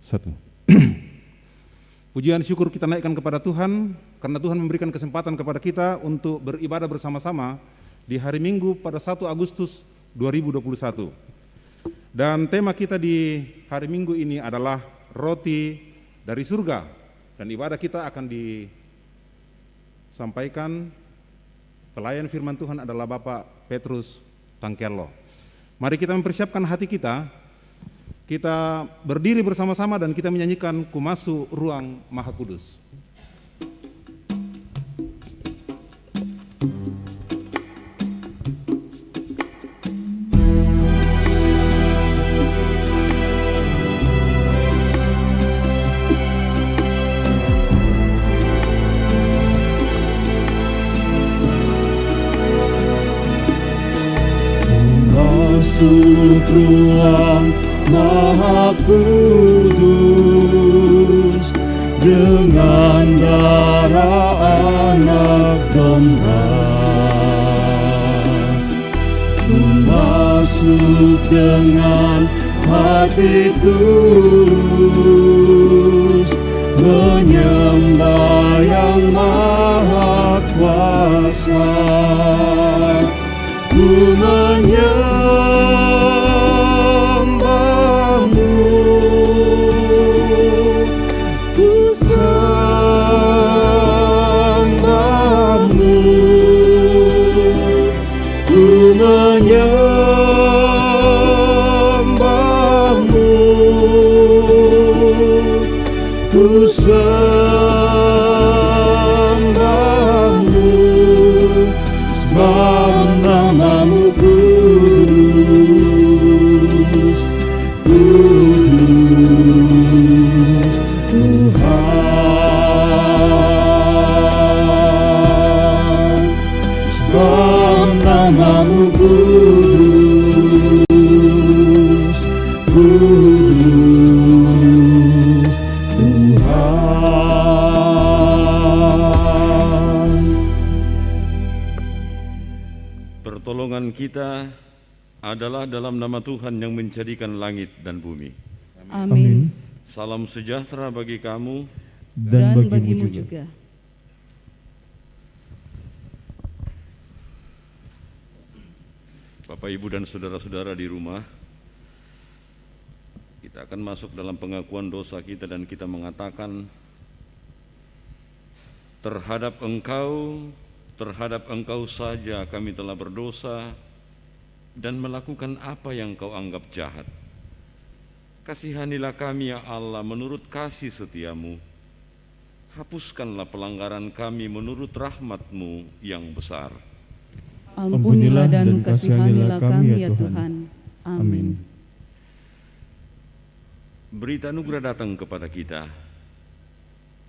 Satu. Pujian syukur kita naikkan kepada Tuhan, karena Tuhan memberikan kesempatan kepada kita untuk beribadah bersama-sama di hari Minggu pada 1 Agustus 2021. Dan tema kita di hari Minggu ini adalah roti dari surga. Dan ibadah kita akan disampaikan, pelayan firman Tuhan adalah Bapak Petrus Tangkello. Mari kita mempersiapkan hati kita berdiri bersama-sama dan kita menyanyikan Ku Masuk Ruang Maha Kudus. Masuk ruang Maha Kudus dengan darah anak domba. Ku masuk dengan hati tulus, menyembah yang Maha Kuasa. Ku menyembahmu, ku sembahmu, ku menyembahmu, ku sembahmu, sebab namamu kudus, kudus Tuhan. Sebab namamu kudus, kudus Tuhan. Pertolongan kita adalah dalam nama Tuhan yang menjadikan langit dan bumi. Amin. Salam sejahtera bagi kamu Dan bagimu juga. Bapak, Ibu, dan saudara-saudara di rumah. Kita akan masuk dalam pengakuan dosa kita dan kita mengatakan, terhadap Engkau saja kami telah berdosa dan melakukan apa yang Kau anggap jahat. Kasihanilah kami ya Allah menurut kasih setiamu. Hapuskanlah pelanggaran kami menurut rahmat-Mu yang besar. Ampunilah dan kasihanilah kami ya Tuhan. Amin. Berita anugerah datang kepada kita,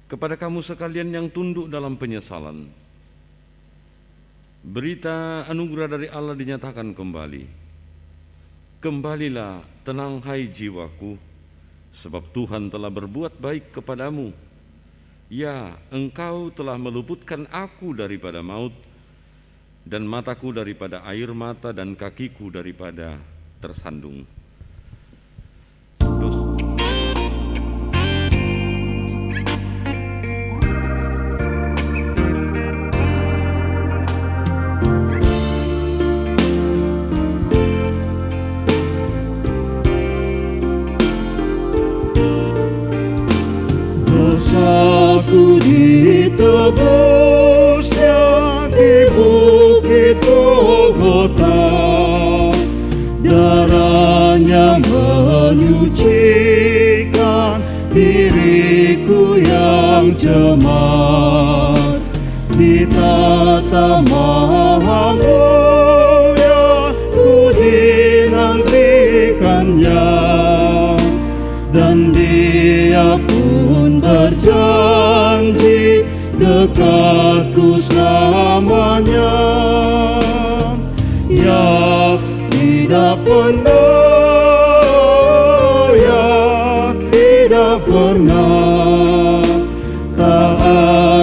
kepada kamu sekalian yang tunduk dalam penyesalan. Berita anugerah dari Allah dinyatakan kembali. Kembalilah, tenang hai jiwaku, sebab Tuhan telah berbuat baik kepadamu. Ya, Engkau telah meluputkan aku daripada maut, dan mataku daripada air mata, dan kakiku daripada tersandung. Dosaku ditebusnya di bukit Golgota, darahnya menyucikan diriku yang cemar. Di tata maha mulia ku dinantikannya, dan Dia pun berjanji dekatku selamanya. Ya, tidak pernah, ya, tidak pernah, tak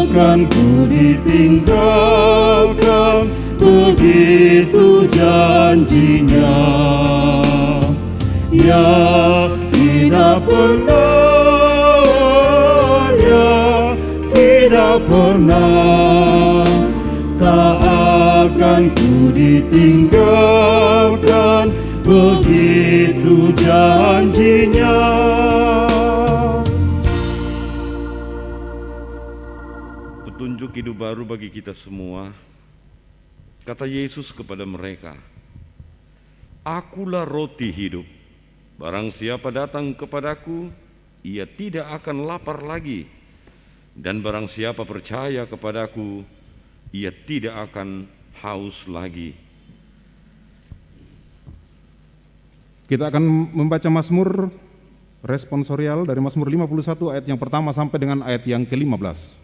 akan ku ditinggalkan, begitu janjinya. Ya, tidak pernah, pernah, tak akan ku ditinggalkan, begitu janjinya. Petunjuk hidup baru bagi kita semua. Kata Yesus kepada mereka, "Akulah roti hidup. Barang siapa datang kepadaku, ia tidak akan lapar lagi. Dan barang siapa percaya kepadaku, ia tidak akan haus lagi." Kita akan membaca Mazmur responsorial dari Mazmur 51 ayat yang pertama sampai dengan ayat yang ke-15.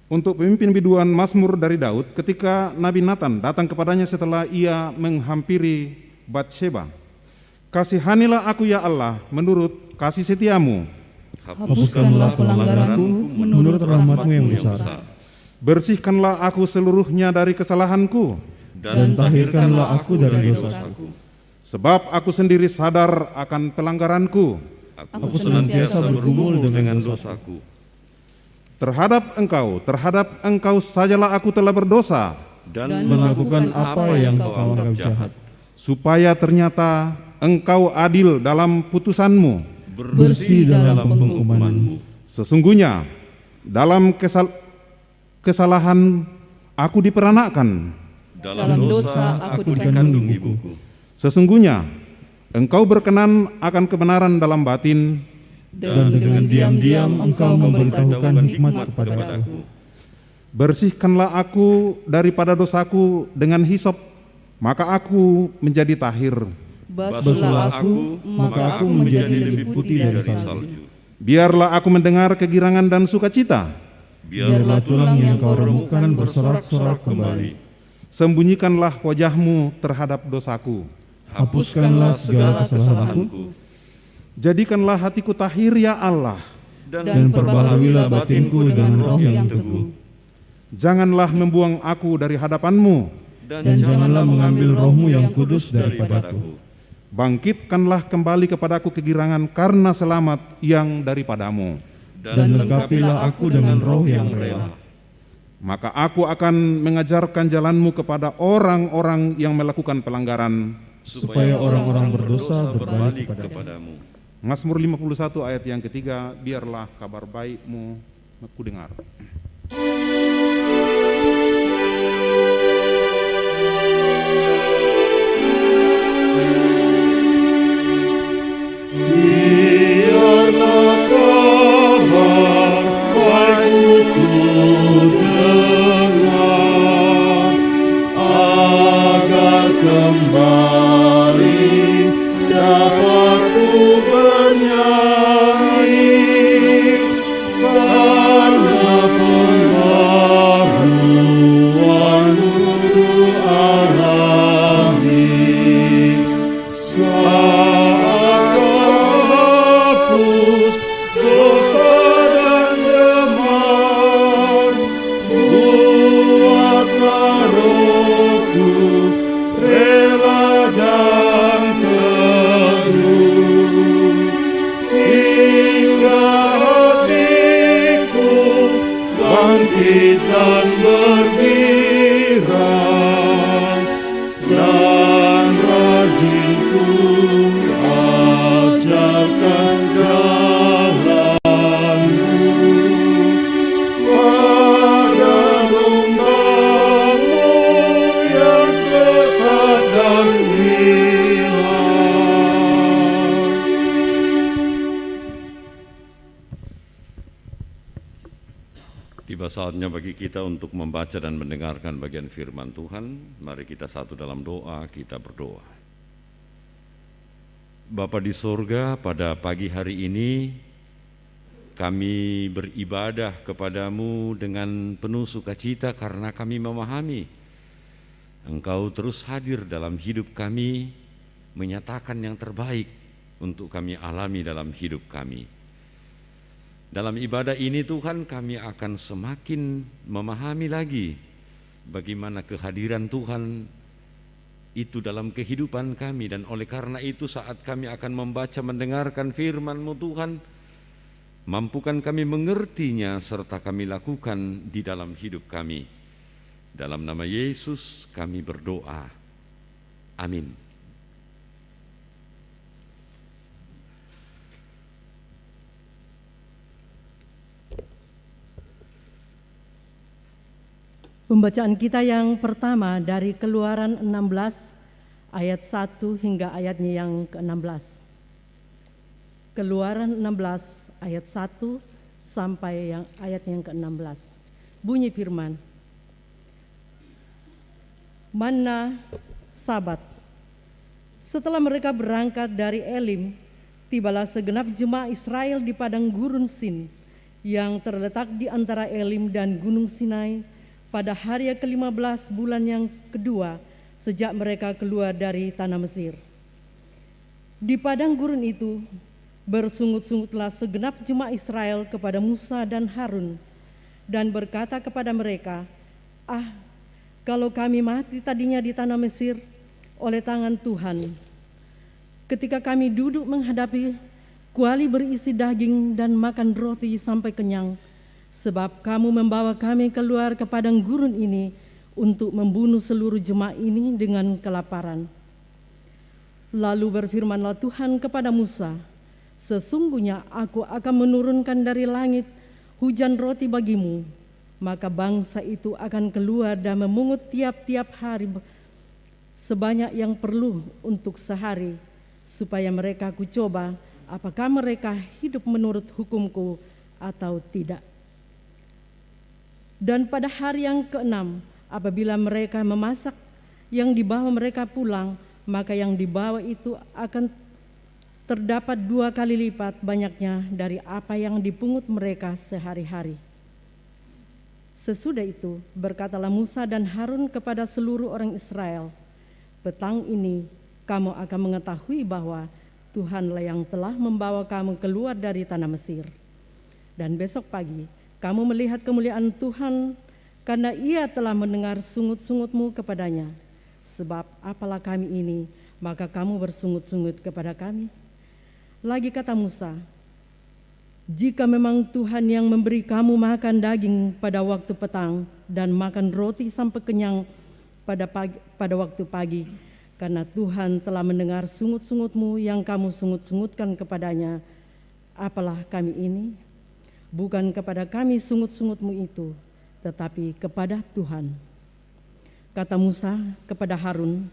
Untuk pemimpin biduan Mazmur dari Daud, ketika Nabi Nathan datang kepadanya setelah ia menghampiri Batsheba. "Kasihanilah aku ya Allah menurut kasih setiamu. Hapuskanlah pelanggaranku menurut rahmat-Mu yang besar. Bersihkanlah aku seluruhnya dari kesalahanku. Dan tahirkanlah aku dari dosaku. Sebab aku sendiri sadar akan pelanggaranku. Aku senantiasa bergumul dengan dosaku. Terhadap engkau sajalah aku telah berdosa. Dan Melakukan apa yang kau anggap jahat. Supaya ternyata engkau adil dalam putusanmu. Bersih dalam penghukumanmu. Sesungguhnya dalam kesalahan aku diperanakkan. dalam dosa aku dikandung ibuku. Sesungguhnya engkau berkenan akan kebenaran dalam batin, Dan dengan diam-diam engkau memberitahukan hikmat kepadaku. bersihkanlah aku daripada dosaku dengan hisop, maka aku menjadi tahir. Basuhlah aku, maka aku menjadi lebih putih dari salju. Biarlah aku mendengar kegirangan dan sukacita. Biarlah tulang yang kau remukkan bersorak-sorak kembali. Sembunyikanlah wajahmu terhadap dosaku. Hapuskanlah segala kesalahanku. Jadikanlah hatiku tahir ya Allah. Dan perbaharilah batinku dengan roh yang teguh. Janganlah membuang aku dari hadapanmu. Dan janganlah mengambil rohmu yang kudus daripadaku. Bangkitkanlah kembali kepadaku kegirangan karena selamat yang daripadamu. Dan lengkapilah aku dengan roh yang rela. Maka aku akan mengajarkan jalanmu kepada orang-orang yang melakukan pelanggaran, Supaya orang-orang berdosa berbalik kepadamu. Mazmur 51 ayat yang ketiga, biarlah kabar baikmu aku dengar. Biarlah kabar baikmu dengar, agar kembali dapat ku bernyanyi, karena pembaruan-Mu ku alami. Saat Kau hapus dosa dan jemaat, buatlah rohku rela dan teguh, hingga hatiku bangkit dan bergirang, dan rajin ku ajarkan jalan-Mu pada domba-Mu yang sesat dan hilang. Tiba saatnya bagi kita untuk membaca dan mendengarkan bagian firman Tuhan. Mari kita satu dalam doa, kita berdoa. Bapa di sorga, pada pagi hari ini kami beribadah kepadamu dengan penuh sukacita karena kami memahami Engkau terus hadir dalam hidup kami, menyatakan yang terbaik untuk kami alami dalam hidup kami. Dalam ibadah ini Tuhan, kami akan semakin memahami lagi bagaimana kehadiran Tuhan itu dalam kehidupan kami. Dan oleh karena itu saat kami akan membaca mendengarkan firman-Mu Tuhan, Mampukan kami mengertinya serta kami lakukan di dalam hidup kami. Dalam nama Yesus kami berdoa. Amin. Pembacaan kita yang pertama dari Keluaran 16 ayat 1 hingga ayatnya yang ke-16. Keluaran 16 ayat 1 sampai ayat yang ke-16. Bunyi firman. Manna Sabat. Setelah mereka berangkat dari Elim, tibalah segenap jemaah Israel di padang gurun Sin yang terletak di antara Elim dan Gunung Sinai pada hari ke-15 bulan yang kedua sejak mereka keluar dari tanah Mesir. Di padang gurun itu bersungut-sungutlah segenap jemaah Israel kepada Musa dan Harun dan berkata kepada mereka, kalau kami mati tadinya di tanah Mesir oleh tangan Tuhan, ketika kami duduk menghadapi kuali berisi daging dan makan roti sampai kenyang, sebab kamu membawa kami keluar ke padang gurun ini untuk membunuh seluruh jemaah ini dengan kelaparan. Lalu berfirmanlah Tuhan kepada Musa, sesungguhnya aku akan menurunkan dari langit hujan roti bagimu, maka bangsa itu akan keluar dan memungut tiap-tiap hari sebanyak yang perlu untuk sehari, supaya mereka kucoba apakah mereka hidup menurut hukumku atau tidak. Dan pada hari yang ke-6, apabila mereka memasak yang dibawa mereka pulang, maka yang dibawa itu akan terdapat 2 kali lipat banyaknya dari apa yang dipungut mereka sehari-hari. Sesudah itu berkatalah Musa dan Harun kepada seluruh orang Israel, petang ini kamu akan mengetahui bahwa Tuhanlah yang telah membawa kamu keluar dari tanah Mesir. Dan besok pagi kamu melihat kemuliaan Tuhan karena Ia telah mendengar sungut-sungutmu kepadanya. Sebab apalah kami ini, maka kamu bersungut-sungut kepada kami. Lagi kata Musa, jika memang Tuhan yang memberi kamu makan daging pada waktu petang dan makan roti sampai kenyang pada waktu pagi, karena Tuhan telah mendengar sungut-sungutmu yang kamu sungut-sungutkan kepadanya, apalah kami ini? Bukan kepada kami sungut-sungutmu itu, tetapi kepada Tuhan. Kata Musa kepada Harun,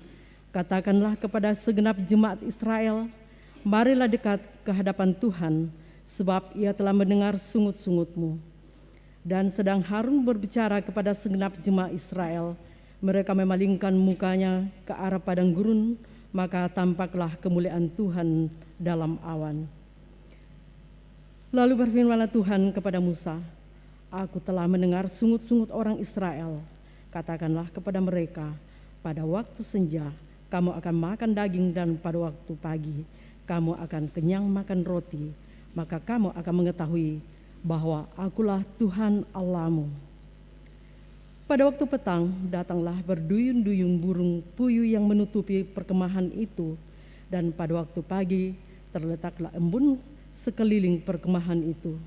katakanlah kepada segenap jemaat Israel, marilah dekat ke hadapan Tuhan, sebab Ia telah mendengar sungut-sungutmu. Dan sedang Harun berbicara kepada segenap jemaat Israel, mereka memalingkan mukanya ke arah padang gurun, maka tampaklah kemuliaan Tuhan dalam awan. Lalu berfirmanlah Tuhan kepada Musa, aku telah mendengar sungut-sungut orang Israel. Katakanlah kepada mereka, pada waktu senja kamu akan makan daging dan pada waktu pagi kamu akan kenyang makan roti. Maka kamu akan mengetahui bahwa akulah Tuhan Allahmu. Pada waktu petang datanglah berduyun-duyun burung puyuh yang menutupi perkemahan itu, dan pada waktu pagi terletaklah embun sekeliling perkemahan itu.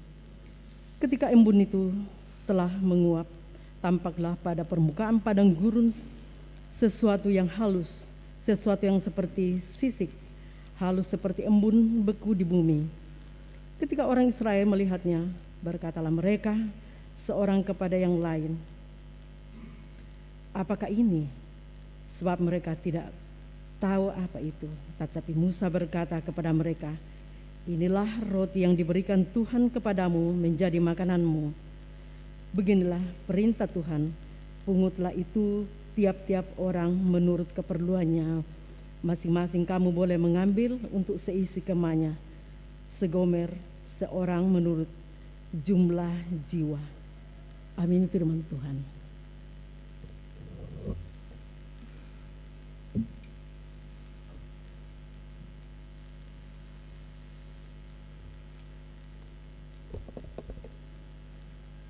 Ketika embun itu telah menguap, tampaklah pada permukaan padang gurun sesuatu yang halus, sesuatu yang seperti sisik, halus seperti embun beku di bumi. Ketika orang Israel melihatnya, berkatalah mereka seorang kepada yang lain, apakah ini? Sebab mereka tidak tahu apa itu. Tetapi Musa berkata kepada mereka, inilah roti yang diberikan Tuhan kepadamu menjadi makananmu. Beginilah perintah Tuhan, pungutlah itu tiap-tiap orang menurut keperluannya. Masing-masing kamu boleh mengambil untuk seisi kemahnya, segomer seorang menurut jumlah jiwa. Amin firman Tuhan.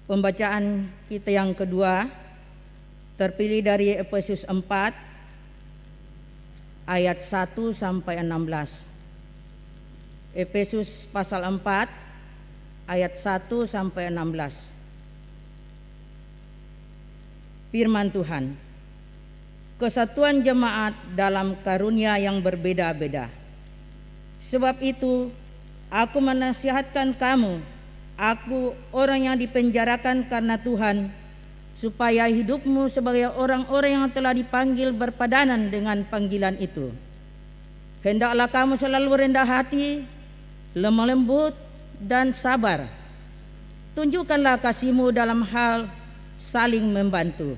Pembacaan kita yang kedua terpilih dari Efesus 4 ayat 1 sampai 16. Efesus pasal 4 ayat 1 sampai 16. Firman Tuhan. Kesatuan jemaat dalam karunia yang berbeda-beda. Sebab itu, aku menasihatkan kamu, aku orang yang dipenjarakan karena Tuhan, supaya hidupmu sebagai orang-orang yang telah dipanggil berpadanan dengan panggilan itu. Hendaklah kamu selalu rendah hati, lemah lembut, dan sabar. Tunjukkanlah kasihmu dalam hal saling membantu.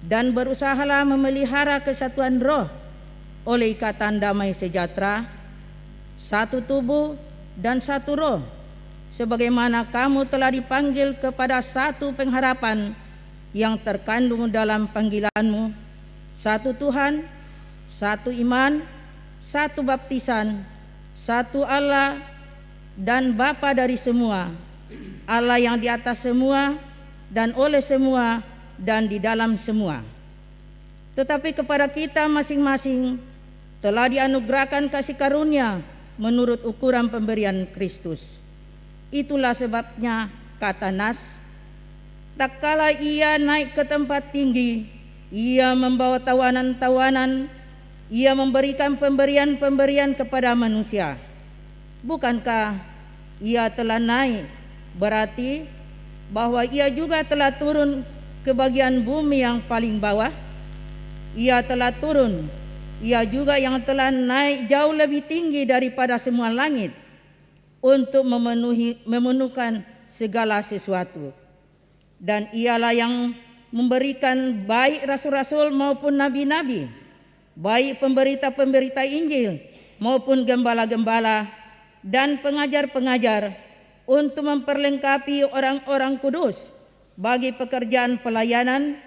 Dan berusahalah memelihara kesatuan roh oleh ikatan damai sejahtera, satu tubuh dan satu roh, sebagaimana kamu telah dipanggil kepada satu pengharapan yang terkandung dalam panggilanmu, satu Tuhan, satu iman, satu baptisan, satu Allah dan Bapa dari semua, Allah yang di atas semua dan oleh semua dan di dalam semua. Tetapi kepada kita masing-masing telah dianugerahkan kasih karunia menurut ukuran pemberian Kristus. Itulah sebabnya kata Nas, tak kala ia naik ke tempat tinggi, ia membawa tawanan-tawanan, ia memberikan pemberian-pemberian kepada manusia. Bukankah ia telah naik, berarti bahwa ia juga telah turun ke bagian bumi yang paling bawah? Ia telah turun, ia juga yang telah naik jauh lebih tinggi daripada semua langit untuk memenuhkan segala sesuatu. Dan ialah yang memberikan baik rasul-rasul maupun nabi-nabi, baik pemberita-pemberita Injil maupun gembala-gembala dan pengajar-pengajar, untuk memperlengkapi orang-orang kudus bagi pekerjaan pelayanan,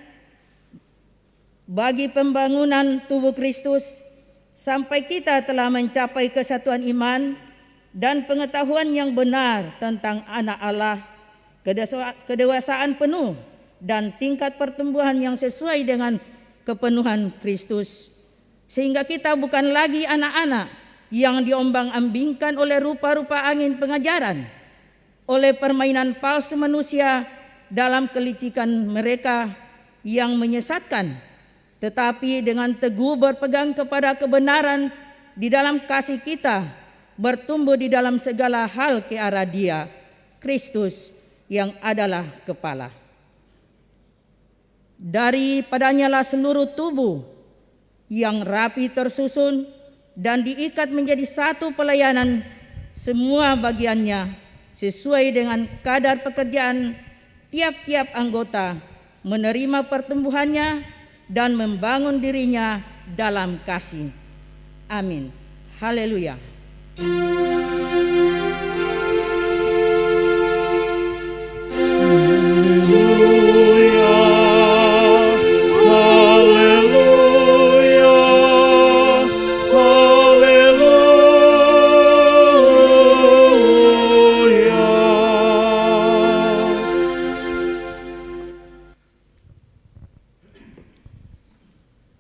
bagi pembangunan tubuh Kristus, sampai kita telah mencapai kesatuan iman dan pengetahuan yang benar tentang anak Allah, kedewasaan penuh dan tingkat pertumbuhan yang sesuai dengan kepenuhan Kristus, sehingga kita bukan lagi anak-anak yang diombang-ambingkan oleh rupa-rupa angin pengajaran, oleh permainan palsu manusia dalam kelicikan mereka yang menyesatkan, tetapi dengan teguh berpegang kepada kebenaran di dalam kasih kita, bertumbuh di dalam segala hal ke arah Dia, Kristus yang adalah kepala. Daripadanya lah seluruh tubuh yang rapi tersusun dan diikat menjadi satu pelayanan, semua bagiannya sesuai dengan kadar pekerjaan tiap-tiap anggota, menerima pertumbuhannya dan membangun dirinya dalam kasih. Amin. Haleluya.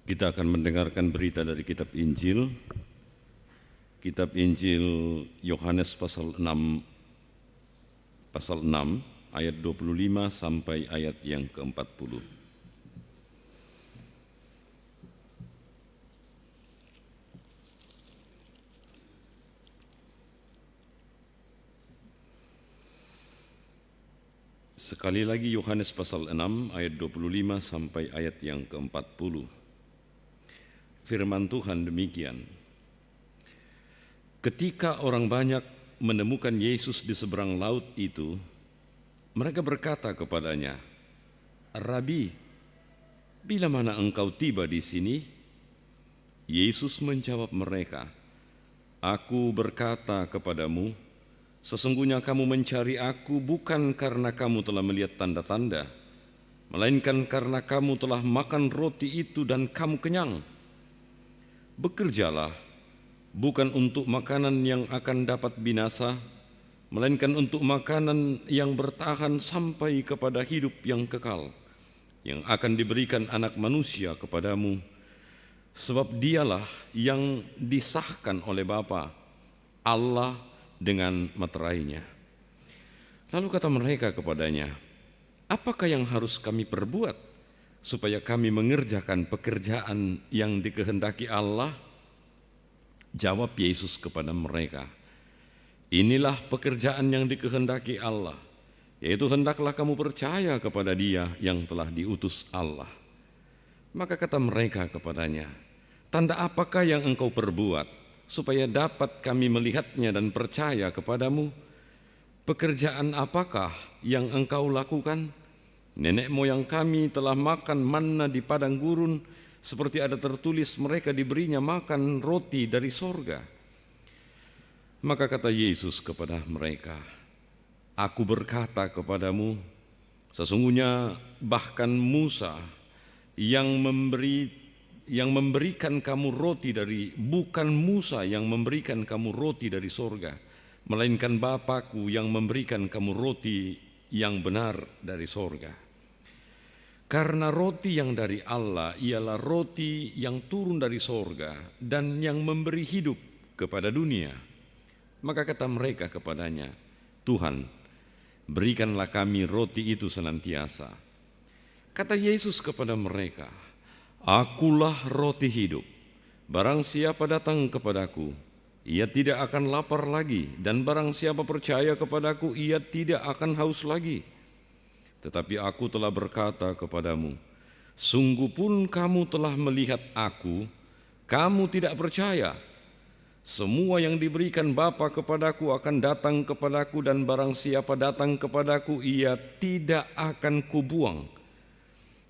Kita akan mendengarkan berita dari kitab Injil. Kitab Injil Yohanes pasal 6 ayat 25 sampai ayat yang ke-40. Sekali lagi Yohanes pasal 6 ayat 25 sampai ayat yang ke-40. Firman Tuhan demikian. Ketika orang banyak menemukan Yesus di seberang laut itu, mereka berkata kepadanya, "Rabi, bila mana engkau tiba di sini?" Yesus menjawab mereka, "Aku berkata kepadamu, sesungguhnya kamu mencari Aku bukan karena kamu telah melihat tanda-tanda, melainkan karena kamu telah makan roti itu dan kamu kenyang. Bekerjalah, bukan untuk makanan yang akan dapat binasa, melainkan untuk makanan yang bertahan sampai kepada hidup yang kekal, yang akan diberikan Anak Manusia kepadamu, sebab Dialah yang disahkan oleh Bapa, Allah dengan meterainya. Lalu kata mereka kepadanya, apakah yang harus kami perbuat supaya kami mengerjakan pekerjaan yang dikehendaki Allah? Jawab Yesus kepada mereka, inilah pekerjaan yang dikehendaki Allah, yaitu hendaklah kamu percaya kepada Dia yang telah diutus Allah. Maka kata mereka kepadanya, tanda apakah yang engkau perbuat supaya dapat kami melihatnya dan percaya kepadamu? Pekerjaan apakah yang engkau lakukan? Nenek moyang kami telah makan manna di padang gurun, seperti ada tertulis mereka diberinya makan roti dari sorga. Maka kata Yesus kepada mereka, aku berkata kepadamu, sesungguhnya bahkan Musa yang memberikan kamu roti bukan Musa yang memberikan kamu roti dari sorga, melainkan Bapa-Ku yang memberikan kamu roti yang benar dari sorga. Karena roti yang dari Allah ialah roti yang turun dari sorga dan yang memberi hidup kepada dunia. Maka kata mereka kepadanya, Tuhan, berikanlah kami roti itu senantiasa. Kata Yesus kepada mereka, akulah roti hidup. Barang siapa datang kepadaku, ia tidak akan lapar lagi, dan barang siapa percaya kepadaku, ia tidak akan haus lagi. Tetapi aku telah berkata kepadamu, sungguh pun kamu telah melihat aku, kamu tidak percaya. Semua yang diberikan Bapa kepadaku akan datang kepadaku, dan barang siapa datang kepadaku, ia tidak akan kubuang.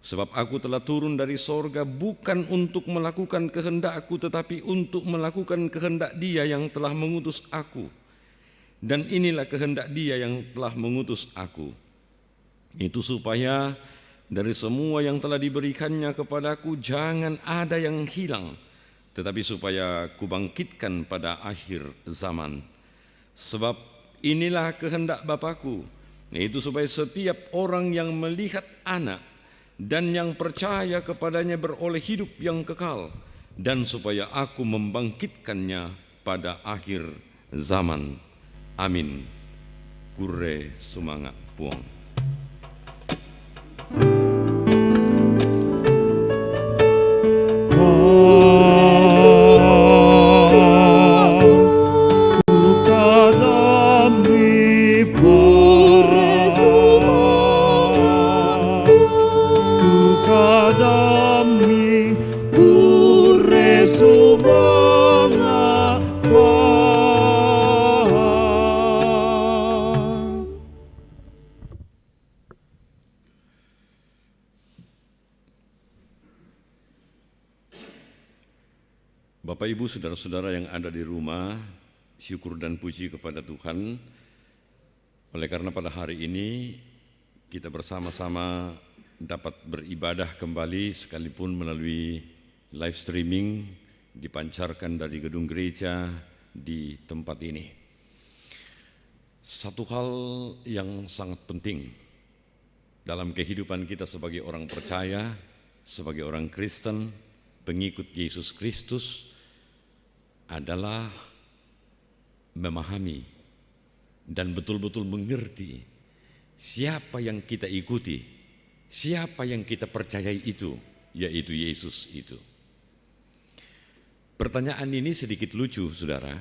Sebab aku telah turun dari sorga bukan untuk melakukan kehendakku, tetapi untuk melakukan kehendak Dia yang telah mengutus aku. Dan inilah kehendak Dia yang telah mengutus aku, itu supaya dari semua yang telah diberikannya kepadaku jangan ada yang hilang, tetapi supaya kubangkitkan pada akhir zaman. Sebab inilah kehendak Bapa-Ku, yaitu supaya setiap orang yang melihat Anak dan yang percaya kepadanya beroleh hidup yang kekal, dan supaya aku membangkitkannya pada akhir zaman. Amin. Kure sumanga puang. Bapak Ibu saudara-saudara yang ada di rumah, syukur dan puji kepada Tuhan. Oleh karena pada hari ini kita bersama-sama dapat beribadah kembali sekalipun melalui live streaming dipancarkan dari gedung gereja di tempat ini. Satu hal yang sangat penting dalam kehidupan kita sebagai orang percaya, sebagai orang Kristen, pengikut Yesus Kristus adalah memahami dan betul-betul mengerti siapa yang kita ikuti, siapa yang kita percayai itu, yaitu Yesus itu. Pertanyaan ini sedikit lucu, saudara.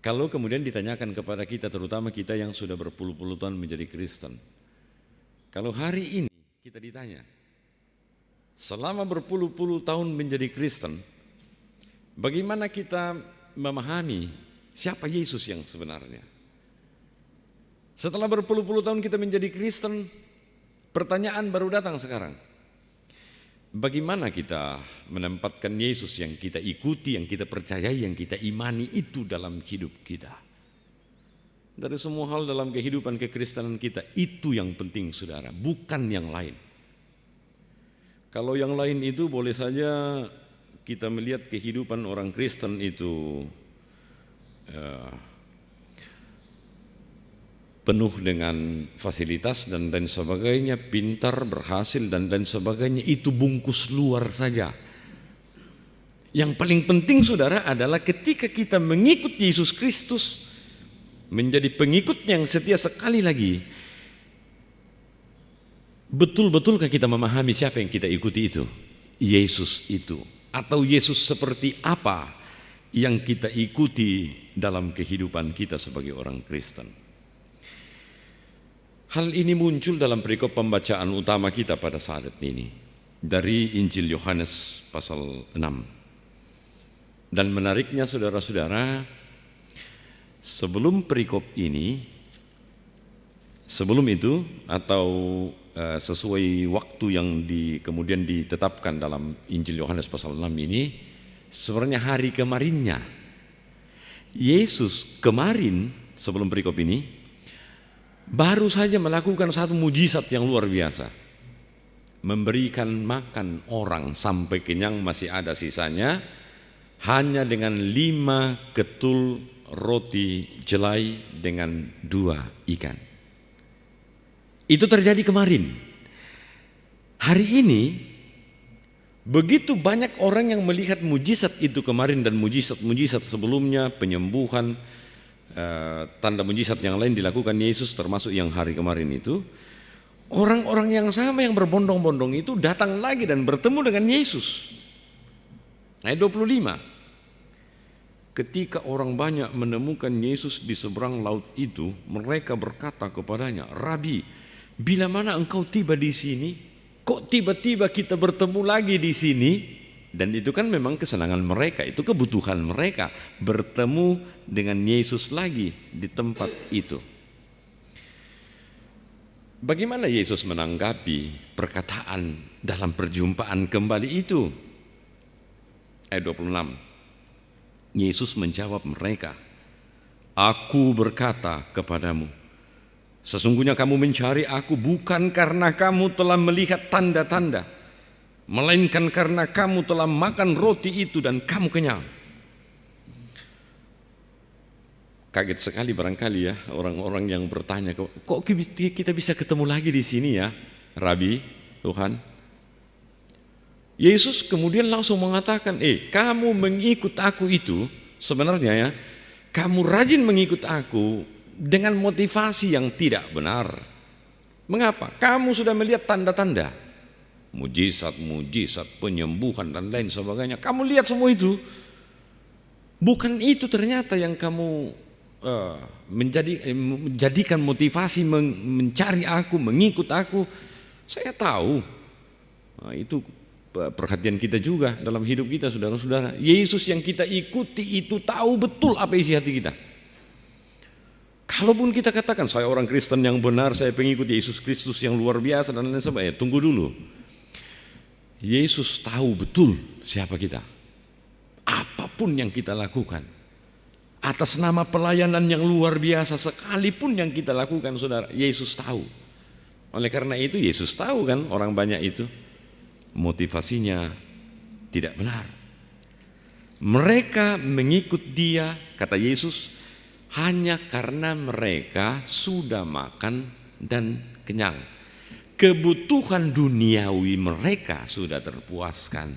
Kalau kemudian ditanyakan kepada kita, terutama kita yang sudah berpuluh-puluh tahun menjadi Kristen, kalau hari ini kita ditanya, selama berpuluh-puluh tahun menjadi Kristen, bagaimana kita memahami siapa Yesus yang sebenarnya? Setelah berpuluh-puluh tahun kita menjadi Kristen, pertanyaan baru datang sekarang. Bagaimana kita menempatkan Yesus yang kita ikuti, yang kita percayai, yang kita imani itu dalam hidup kita? Dari semua hal dalam kehidupan kekristenan kita, itu yang penting, saudara, bukan yang lain. Kalau yang lain itu boleh saja kita melihat kehidupan orang Kristen itu penuh dengan fasilitas dan lain sebagainya, pintar, berhasil dan lain sebagainya, itu bungkus luar saja. Yang paling penting, saudara, adalah ketika kita mengikuti Yesus Kristus, menjadi pengikut yang setia. Sekali lagi, betul-betulkah kita memahami siapa yang kita ikuti itu? Yesus itu. Atau Yesus seperti apa yang kita ikuti dalam kehidupan kita sebagai orang Kristen? Hal ini muncul dalam perikop pembacaan utama kita pada saat ini dari Injil Yohanes pasal 6. Dan menariknya saudara-saudara, sebelum perikop ini, sebelum itu atau sesuai waktu yang kemudian ditetapkan dalam Injil Yohanes pasal 6 ini, sebenarnya hari kemarinnya, Yesus kemarin sebelum perikop ini baru saja melakukan satu mujizat yang luar biasa. Memberikan makan orang sampai kenyang, masih ada sisanya, hanya dengan 5 ketul roti jelai dengan 2 ikan. Itu terjadi kemarin. Hari ini begitu banyak orang yang melihat mujizat itu kemarin dan mujizat-mujizat sebelumnya, penyembuhan, tanda mujizat yang lain dilakukan Yesus termasuk yang hari kemarin itu. Orang-orang yang sama yang berbondong-bondong itu datang lagi dan bertemu dengan Yesus. Ayat 25. Ketika orang banyak menemukan Yesus di seberang laut itu, mereka berkata kepadanya, "Rabi, bila mana engkau tiba di sini? Kok tiba-tiba kita bertemu lagi di sini?" Dan itu kan memang kesenangan mereka, itu kebutuhan mereka, bertemu dengan Yesus lagi di tempat itu. Bagaimana Yesus menanggapi perkataan dalam perjumpaan kembali itu? Ayat 26. Yesus menjawab mereka, "Aku berkata kepadamu, sesungguhnya kamu mencari aku bukan karena kamu telah melihat tanda-tanda, melainkan karena kamu telah makan roti itu dan kamu kenyang." Kaget sekali barangkali ya orang-orang yang bertanya, "Kok kita bisa ketemu lagi di sini ya, Rabi, Tuhan?" Yesus kemudian langsung mengatakan, kamu mengikut aku itu sebenarnya ya, kamu rajin mengikut aku dengan motivasi yang tidak benar. Mengapa? Kamu sudah melihat tanda-tanda, mujizat, penyembuhan dan lain sebagainya. Kamu lihat semua itu. Bukan itu ternyata yang kamu menjadikan motivasi mencari aku, mengikut aku. Saya tahu. Nah, itu perhatian kita juga dalam hidup kita, saudara-saudara. Yesus yang kita ikuti itu tahu betul apa isi hati kita. Kalaupun kita katakan saya orang Kristen yang benar, saya pengikut Yesus Kristus yang luar biasa dan lain sebagainya, tunggu dulu. Yesus tahu betul siapa kita. Apapun yang kita lakukan, atas nama pelayanan yang luar biasa sekalipun yang kita lakukan, saudara, Yesus tahu. Oleh karena itu Yesus tahu kan orang banyak itu motivasinya tidak benar. Mereka mengikut Dia, kata Yesus, hanya karena mereka sudah makan dan kenyang. Kebutuhan duniawi mereka sudah terpuaskan.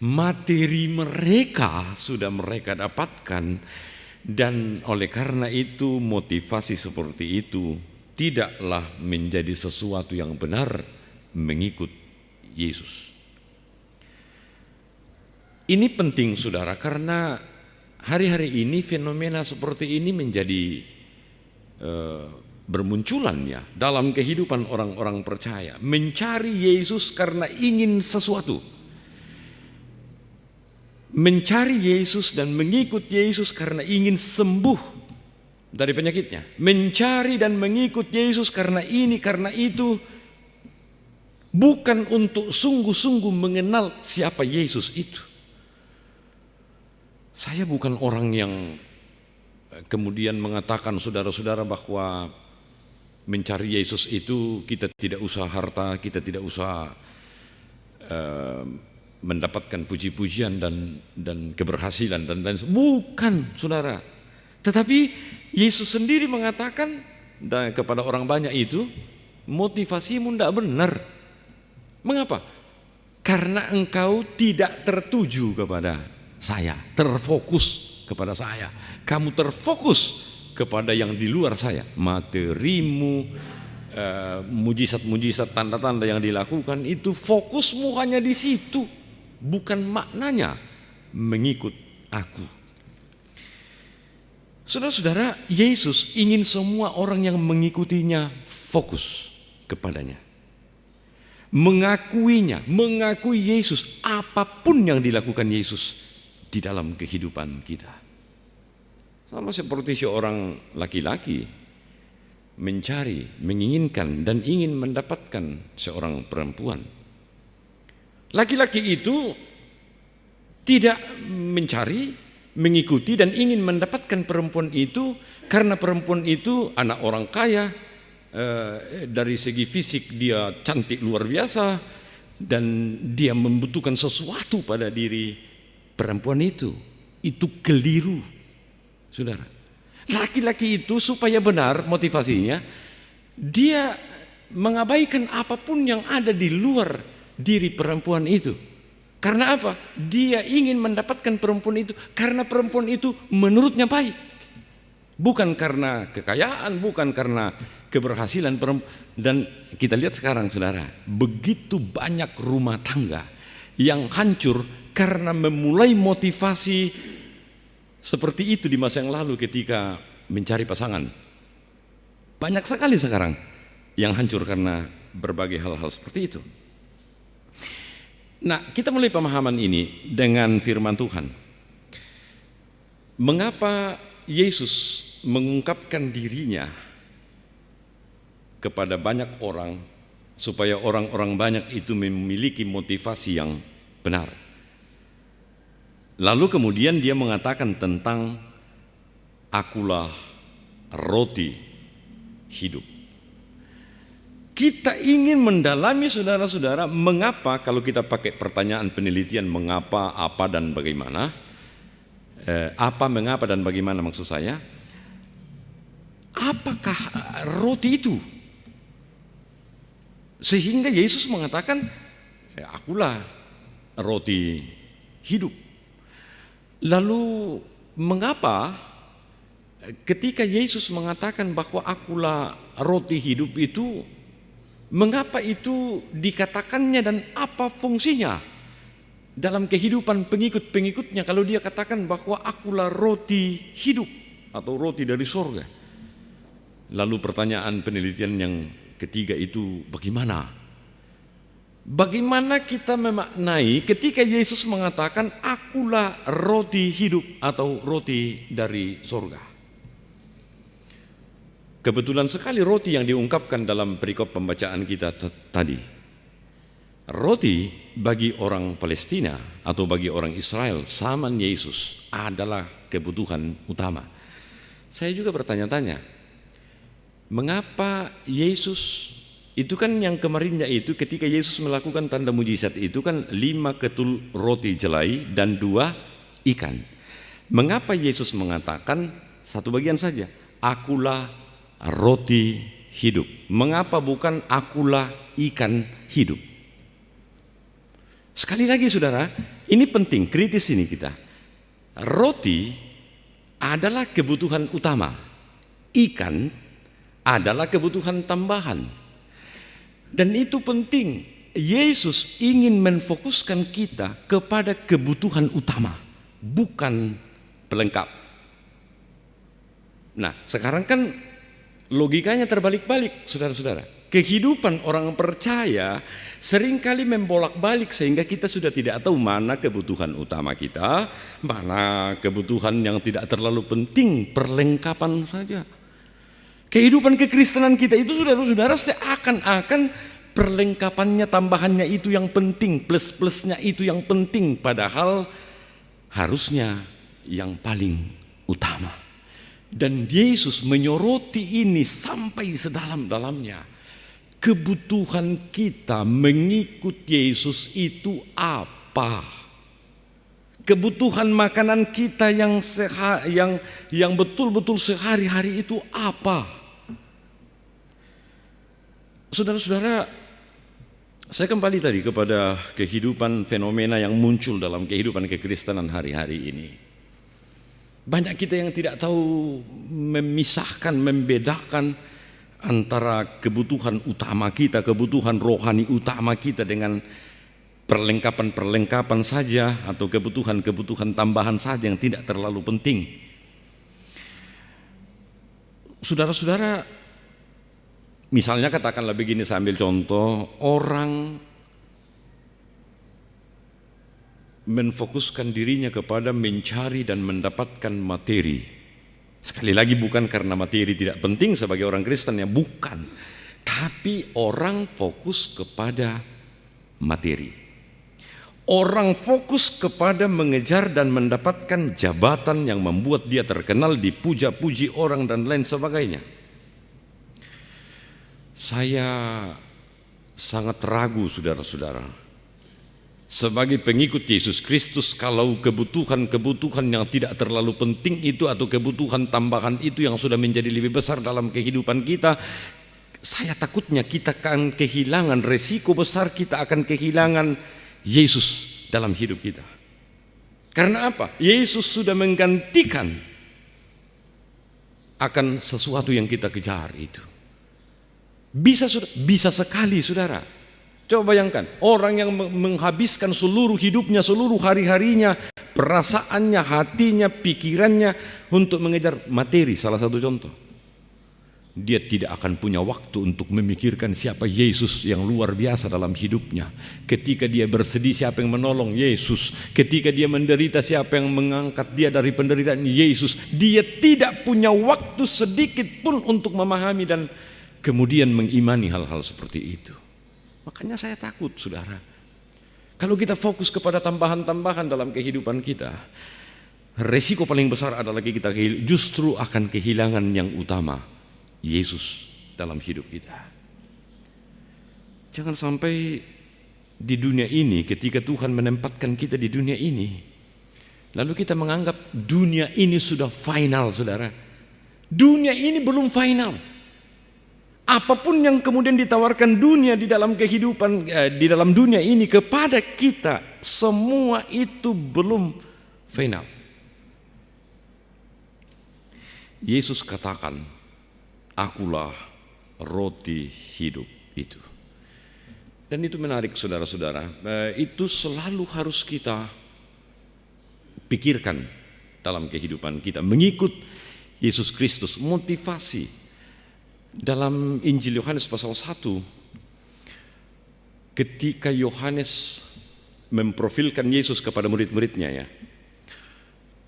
Materi mereka sudah mereka dapatkan. Dan oleh karena itu motivasi seperti itu tidaklah menjadi sesuatu yang benar mengikut Yesus. Ini penting saudara, karena hari-hari ini fenomena seperti ini menjadi bermunculannya dalam kehidupan orang-orang percaya. Mencari Yesus karena ingin sesuatu. Mencari Yesus dan mengikut Yesus karena ingin sembuh dari penyakitnya. Mencari dan mengikut Yesus karena ini, karena itu. Bukan untuk sungguh-sungguh mengenal siapa Yesus itu. Saya bukan orang yang kemudian mengatakan saudara-saudara bahwa mencari Yesus itu kita tidak usah harta, kita tidak usah mendapatkan puji-pujian dan keberhasilan dan lain. Bukan, saudara. Tetapi Yesus sendiri mengatakan kepada orang banyak itu, motivasimu tidak benar. Mengapa? Karena engkau tidak tertuju kepada saya, terfokus kepada saya. Kamu terfokus kepada yang di luar saya, materimu, mujizat-mujizat, tanda-tanda yang dilakukan, itu fokusmu hanya di situ, bukan maknanya mengikut aku. Saudara-saudara, Yesus ingin semua orang yang mengikutinya fokus kepadanya, mengakuinya, mengakui Yesus, apapun yang dilakukan Yesus di dalam kehidupan kita. Sama seperti seorang laki-laki mencari, menginginkan, dan ingin mendapatkan seorang perempuan. Laki-laki itu tidak mencari, mengikuti, dan ingin mendapatkan perempuan itu karena perempuan itu anak orang kaya, dari segi fisik dia cantik luar biasa, dan dia membutuhkan sesuatu pada diri perempuan itu. Itu keliru, saudara. Laki-laki itu supaya benar motivasinya, dia mengabaikan apapun yang ada di luar diri perempuan itu. Karena apa? Dia ingin mendapatkan perempuan itu karena perempuan itu menurutnya baik. Bukan karena kekayaan, bukan karena keberhasilan perempuan. Dan kita lihat sekarang, saudara, begitu banyak rumah tangga yang hancur karena memulai motivasi seperti itu di masa yang lalu ketika mencari pasangan. Banyak sekali sekarang yang hancur karena berbagai hal-hal seperti itu. Nah, kita mulai pemahaman ini dengan firman Tuhan. Mengapa Yesus mengungkapkan dirinya kepada banyak orang supaya orang-orang banyak itu memiliki motivasi yang benar. Lalu kemudian dia mengatakan tentang akulah roti hidup. Kita ingin mendalami, saudara-saudara, mengapa, kalau kita pakai pertanyaan penelitian mengapa, apa, dan bagaimana, apa, mengapa, dan bagaimana maksud saya, apakah roti itu? Sehingga Yesus mengatakan, akulah roti hidup. Lalu mengapa ketika Yesus mengatakan bahwa akulah roti hidup itu, mengapa itu dikatakannya dan apa fungsinya dalam kehidupan pengikut-pengikutnya kalau dia katakan bahwa akulah roti hidup atau roti dari sorga? Lalu pertanyaan penelitian yang ketiga itu bagaimana? Bagaimana kita memaknai ketika Yesus mengatakan akulah roti hidup atau roti dari sorga? Kebetulan sekali roti yang diungkapkan dalam perikop pembacaan kita tadi. Roti bagi orang Palestina atau bagi orang Israel zaman Yesus adalah kebutuhan utama. Saya juga bertanya-tanya, mengapa Yesus itu kan yang kemarinnya itu ketika Yesus melakukan tanda mujizat itu kan 5 ketul roti jelai dan 2 ikan. Mengapa Yesus mengatakan satu bagian saja, akulah roti hidup? Mengapa bukan akulah ikan hidup? Sekali lagi saudara, ini penting, kritis ini kita. Roti adalah kebutuhan utama, ikan adalah kebutuhan tambahan. Dan itu penting, Yesus ingin menfokuskan kita kepada kebutuhan utama, bukan pelengkap. Nah, sekarang kan logikanya terbalik-balik, saudara-saudara. Kehidupan orang percaya seringkali membolak-balik sehingga kita sudah tidak tahu mana kebutuhan utama kita, mana kebutuhan yang tidak terlalu penting, perlengkapan saja. Kehidupan kekristenan kita itu, saudara-saudara, seakan-akan perlengkapannya, tambahannya itu yang penting, plus-plusnya itu yang penting, padahal harusnya yang paling utama. Dan Yesus menyoroti ini sampai sedalam-dalamnya. Kebutuhan kita mengikut Yesus itu apa? Kebutuhan makanan kita yang betul-betul sehari-hari itu apa? Saudara-saudara, saya kembali tadi kepada kehidupan fenomena yang muncul dalam kehidupan kekristenan hari-hari ini. Banyak kita yang tidak tahu memisahkan, membedakan antara kebutuhan utama kita, kebutuhan rohani utama kita dengan perlengkapan-perlengkapan saja atau kebutuhan-kebutuhan tambahan saja yang tidak terlalu penting. Saudara-saudara, misalnya katakanlah begini, saya ambil contoh, orang menfokuskan dirinya kepada mencari dan mendapatkan materi. Sekali lagi, bukan karena materi tidak penting sebagai orang Kristen, ya bukan. Tapi orang fokus kepada materi. Orang fokus kepada mengejar dan mendapatkan jabatan yang membuat dia terkenal, dipuja-puji orang dan lain sebagainya. Saya sangat ragu, saudara-saudara, sebagai pengikut Yesus Kristus, kalau kebutuhan-kebutuhan yang tidak terlalu penting itu atau kebutuhan tambahan itu yang sudah menjadi lebih besar dalam kehidupan kita, saya takutnya kita akan kehilangan, resiko besar kita akan kehilangan Yesus dalam hidup kita. Karena apa? Yesus sudah menggantikan akan sesuatu yang kita kejar itu. Bisa sekali, saudara. Coba bayangkan, orang yang menghabiskan seluruh hidupnya, seluruh hari-harinya, perasaannya, hatinya, pikirannya untuk mengejar materi, salah satu contoh. Dia tidak akan punya waktu untuk memikirkan siapa Yesus yang luar biasa dalam hidupnya. Ketika dia bersedih, siapa yang menolong? Yesus. Ketika dia menderita, siapa yang mengangkat dia dari penderitaan? Yesus. Dia tidak punya waktu sedikit pun untuk memahami dan kemudian mengimani hal-hal seperti itu. Makanya saya takut, saudara, kalau kita fokus kepada tambahan-tambahan dalam kehidupan kita, resiko paling besar adalah kita justru akan kehilangan yang utama, Yesus dalam hidup kita. Jangan sampai di dunia ini, ketika Tuhan menempatkan kita di dunia ini, lalu kita menganggap dunia ini sudah final, saudara. Dunia ini belum final. Apapun yang kemudian ditawarkan dunia di dalam kehidupan, di dalam dunia ini kepada kita, semua itu belum final. Yesus katakan, akulah roti hidup itu. Dan itu menarik, saudara-saudara. Itu selalu harus kita pikirkan dalam kehidupan kita. Mengikut Yesus Kristus, motivasi. Dalam Injil Yohanes pasal 1, ketika Yohanes memprofilkan Yesus kepada murid-muridnya, ya,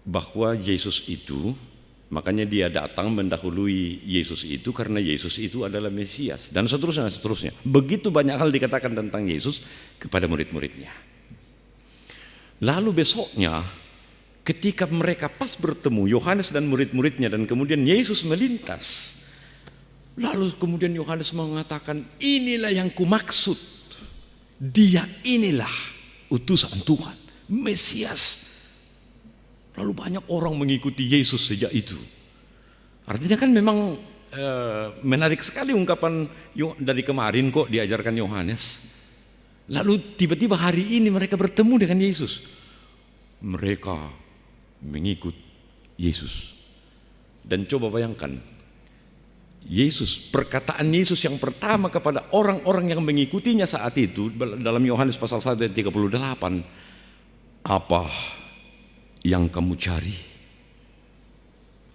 bahwa Yesus itu, makanya dia datang mendahului Yesus itu karena Yesus itu adalah Mesias, dan seterusnya. Begitu banyak hal dikatakan tentang Yesus kepada murid-muridnya. Lalu besoknya, ketika mereka pas bertemu, Yohanes dan murid-muridnya, dan kemudian Yesus melintas, lalu kemudian Yohanes mengatakan, inilah yang kumaksud, dia inilah utusan Tuhan, Mesias. Lalu banyak orang mengikuti Yesus sejak itu. Artinya kan memang menarik sekali ungkapan dari kemarin kok diajarkan Yohanes. Lalu tiba-tiba hari ini mereka bertemu dengan Yesus. Mereka mengikut Yesus. Dan coba bayangkan, Yesus, perkataan Yesus yang pertama kepada orang-orang yang mengikutinya saat itu dalam Yohanes pasal 1 ayat 38, apa yang kamu cari?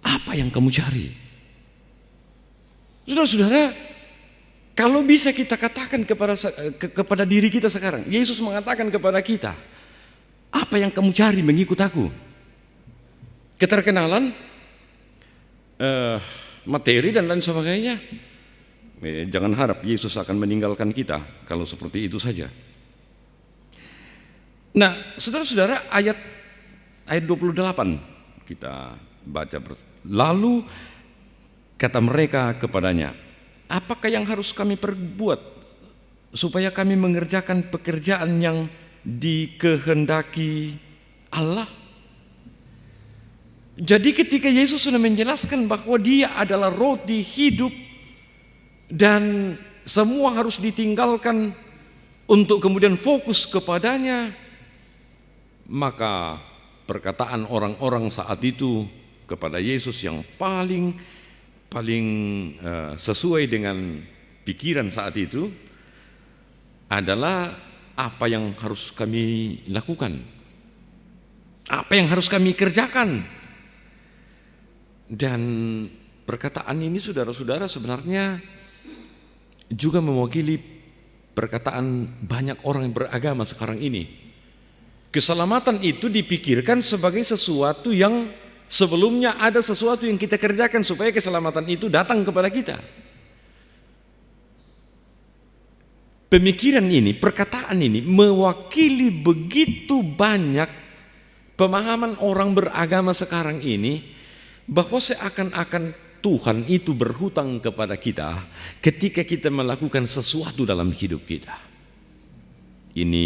Apa yang kamu cari? Saudara-saudara, kalau bisa kita katakan kepada diri kita sekarang, Yesus mengatakan kepada kita, apa yang kamu cari mengikut aku? Keterkenalan, materi dan lain sebagainya. Jangan harap Yesus akan meninggalkan kita kalau seperti itu saja. Nah, saudara-saudara, ayat 28 kita baca bersama. Lalu kata mereka kepadanya, apakah yang harus kami perbuat supaya kami mengerjakan pekerjaan yang dikehendaki Allah? Jadi ketika Yesus sudah menjelaskan bahwa dia adalah roti hidup dan semua harus ditinggalkan untuk kemudian fokus kepadanya, maka perkataan orang-orang saat itu kepada Yesus yang paling sesuai dengan pikiran saat itu adalah apa yang harus kami lakukan, apa yang harus kami kerjakan. Dan perkataan ini saudara-saudara sebenarnya juga mewakili perkataan banyak orang yang beragama sekarang ini. Keselamatan itu dipikirkan sebagai sesuatu yang sebelumnya ada sesuatu yang kita kerjakan supaya keselamatan itu datang kepada kita. Pemikiran ini, perkataan ini mewakili begitu banyak pemahaman orang beragama sekarang ini, bahwa seakan-akan Tuhan itu berhutang kepada kita ketika kita melakukan sesuatu dalam hidup kita. Ini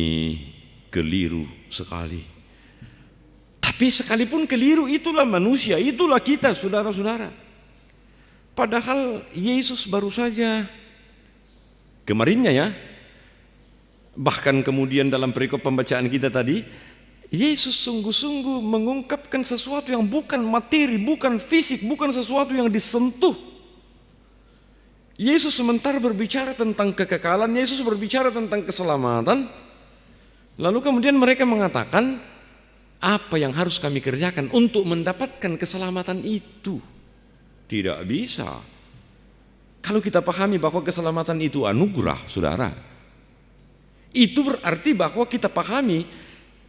keliru sekali. Tapi sekalipun keliru, itulah manusia, itulah kita, saudara-saudara. Padahal Yesus baru saja kemarinnya ya, bahkan kemudian dalam perikop pembacaan kita tadi, Yesus sungguh-sungguh mengungkapkan sesuatu yang bukan materi, bukan fisik, bukan sesuatu yang disentuh. Yesus sementara berbicara tentang kekekalan, Yesus berbicara tentang keselamatan, lalu kemudian mereka mengatakan, apa yang harus kami kerjakan untuk mendapatkan keselamatan itu? Tidak bisa. Kalau kita pahami bahwa keselamatan itu anugerah, saudara, itu berarti bahwa kita pahami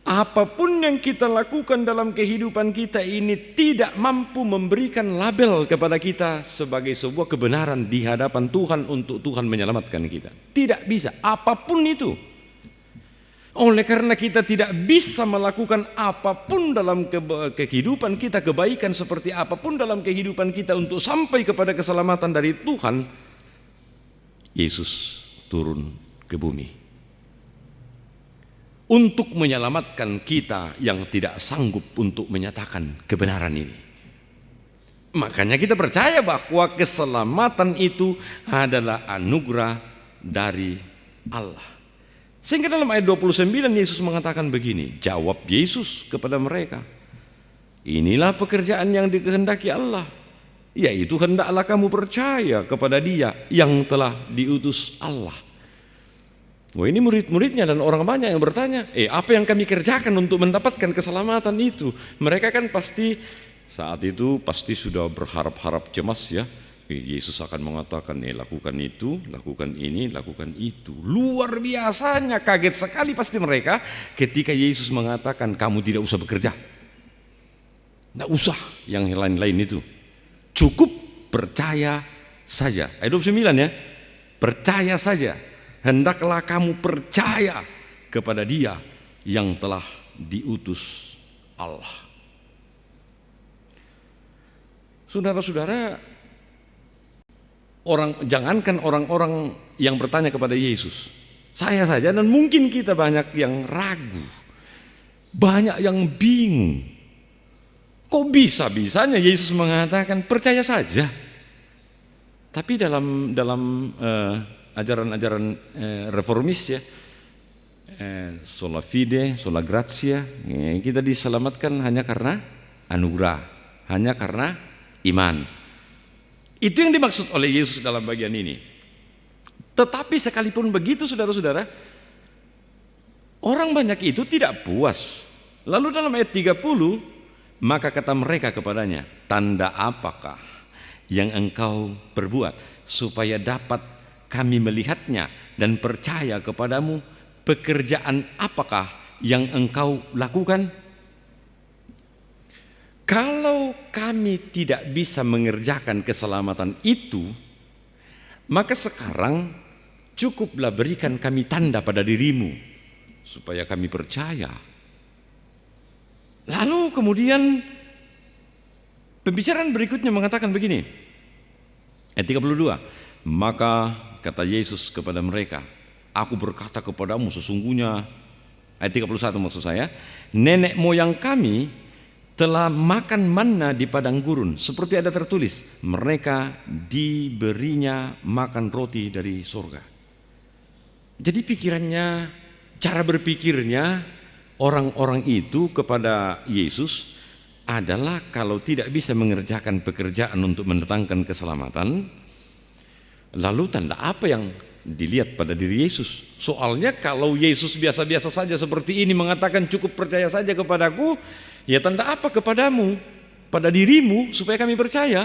apapun yang kita lakukan dalam kehidupan kita ini tidak mampu memberikan label kepada kita sebagai sebuah kebenaran di hadapan Tuhan untuk Tuhan menyelamatkan kita. Tidak bisa, apapun itu. Oleh karena kita tidak bisa melakukan apapun dalam kehidupan kita, kebaikan seperti apapun dalam kehidupan kita untuk sampai kepada keselamatan dari Tuhan, Yesus turun ke bumi untuk menyelamatkan kita yang tidak sanggup untuk menyatakan kebenaran ini. Makanya kita percaya bahwa keselamatan itu adalah anugerah dari Allah. Sehingga dalam ayat 29 Yesus mengatakan begini, jawab Yesus kepada mereka, inilah pekerjaan yang dikehendaki Allah, yaitu hendaklah kamu percaya kepada Dia yang telah diutus Allah. Wah, ini murid-muridnya dan orang banyak yang bertanya, apa yang kami kerjakan untuk mendapatkan keselamatan itu? Mereka kan pasti saat itu pasti sudah berharap-harap cemas ya. Yesus akan mengatakan, lakukan itu, lakukan ini, lakukan itu. Luar biasanya, kaget sekali pasti mereka ketika Yesus mengatakan, kamu tidak usah bekerja. Tidak usah yang lain-lain itu. Cukup percaya saja. Ayat 29 ya, percaya saja. Hendaklah kamu percaya kepada Dia yang telah diutus Allah. Saudara-saudara, jangankan orang-orang yang bertanya kepada Yesus, saya saja dan mungkin kita banyak yang ragu, banyak yang bingung. Kok bisa-bisanya Yesus mengatakan percaya saja? Tapi dalam ajaran-ajaran reformis ya, sola fide, sola gratia, kita diselamatkan hanya karena anugerah, hanya karena iman. Itu yang dimaksud oleh Yesus dalam bagian ini. Tetapi sekalipun begitu saudara-saudara, orang banyak itu tidak puas. Lalu dalam ayat 30, maka kata mereka kepadanya, tanda apakah yang engkau perbuat supaya dapat kami melihatnya dan percaya kepadamu? Pekerjaan apakah yang engkau lakukan? Kalau kami tidak bisa mengerjakan keselamatan itu, maka sekarang cukuplah berikan kami tanda pada dirimu supaya kami percaya. Lalu kemudian pembicaraan berikutnya mengatakan begini, ayat 32, maka kata Yesus kepada mereka, aku berkata kepadamu sesungguhnya, ayat 31 maksud saya, nenek moyang kami telah makan manna di padang gurun, seperti ada tertulis, mereka diberinya makan roti dari surga. Jadi pikirannya, cara berpikirnya orang-orang itu kepada Yesus adalah kalau tidak bisa mengerjakan pekerjaan untuk mendatangkan keselamatan, lalu tanda apa yang dilihat pada diri Yesus? Soalnya kalau Yesus biasa-biasa saja seperti ini mengatakan cukup percaya saja kepadaku, ya tanda apa kepadamu, pada dirimu supaya kami percaya?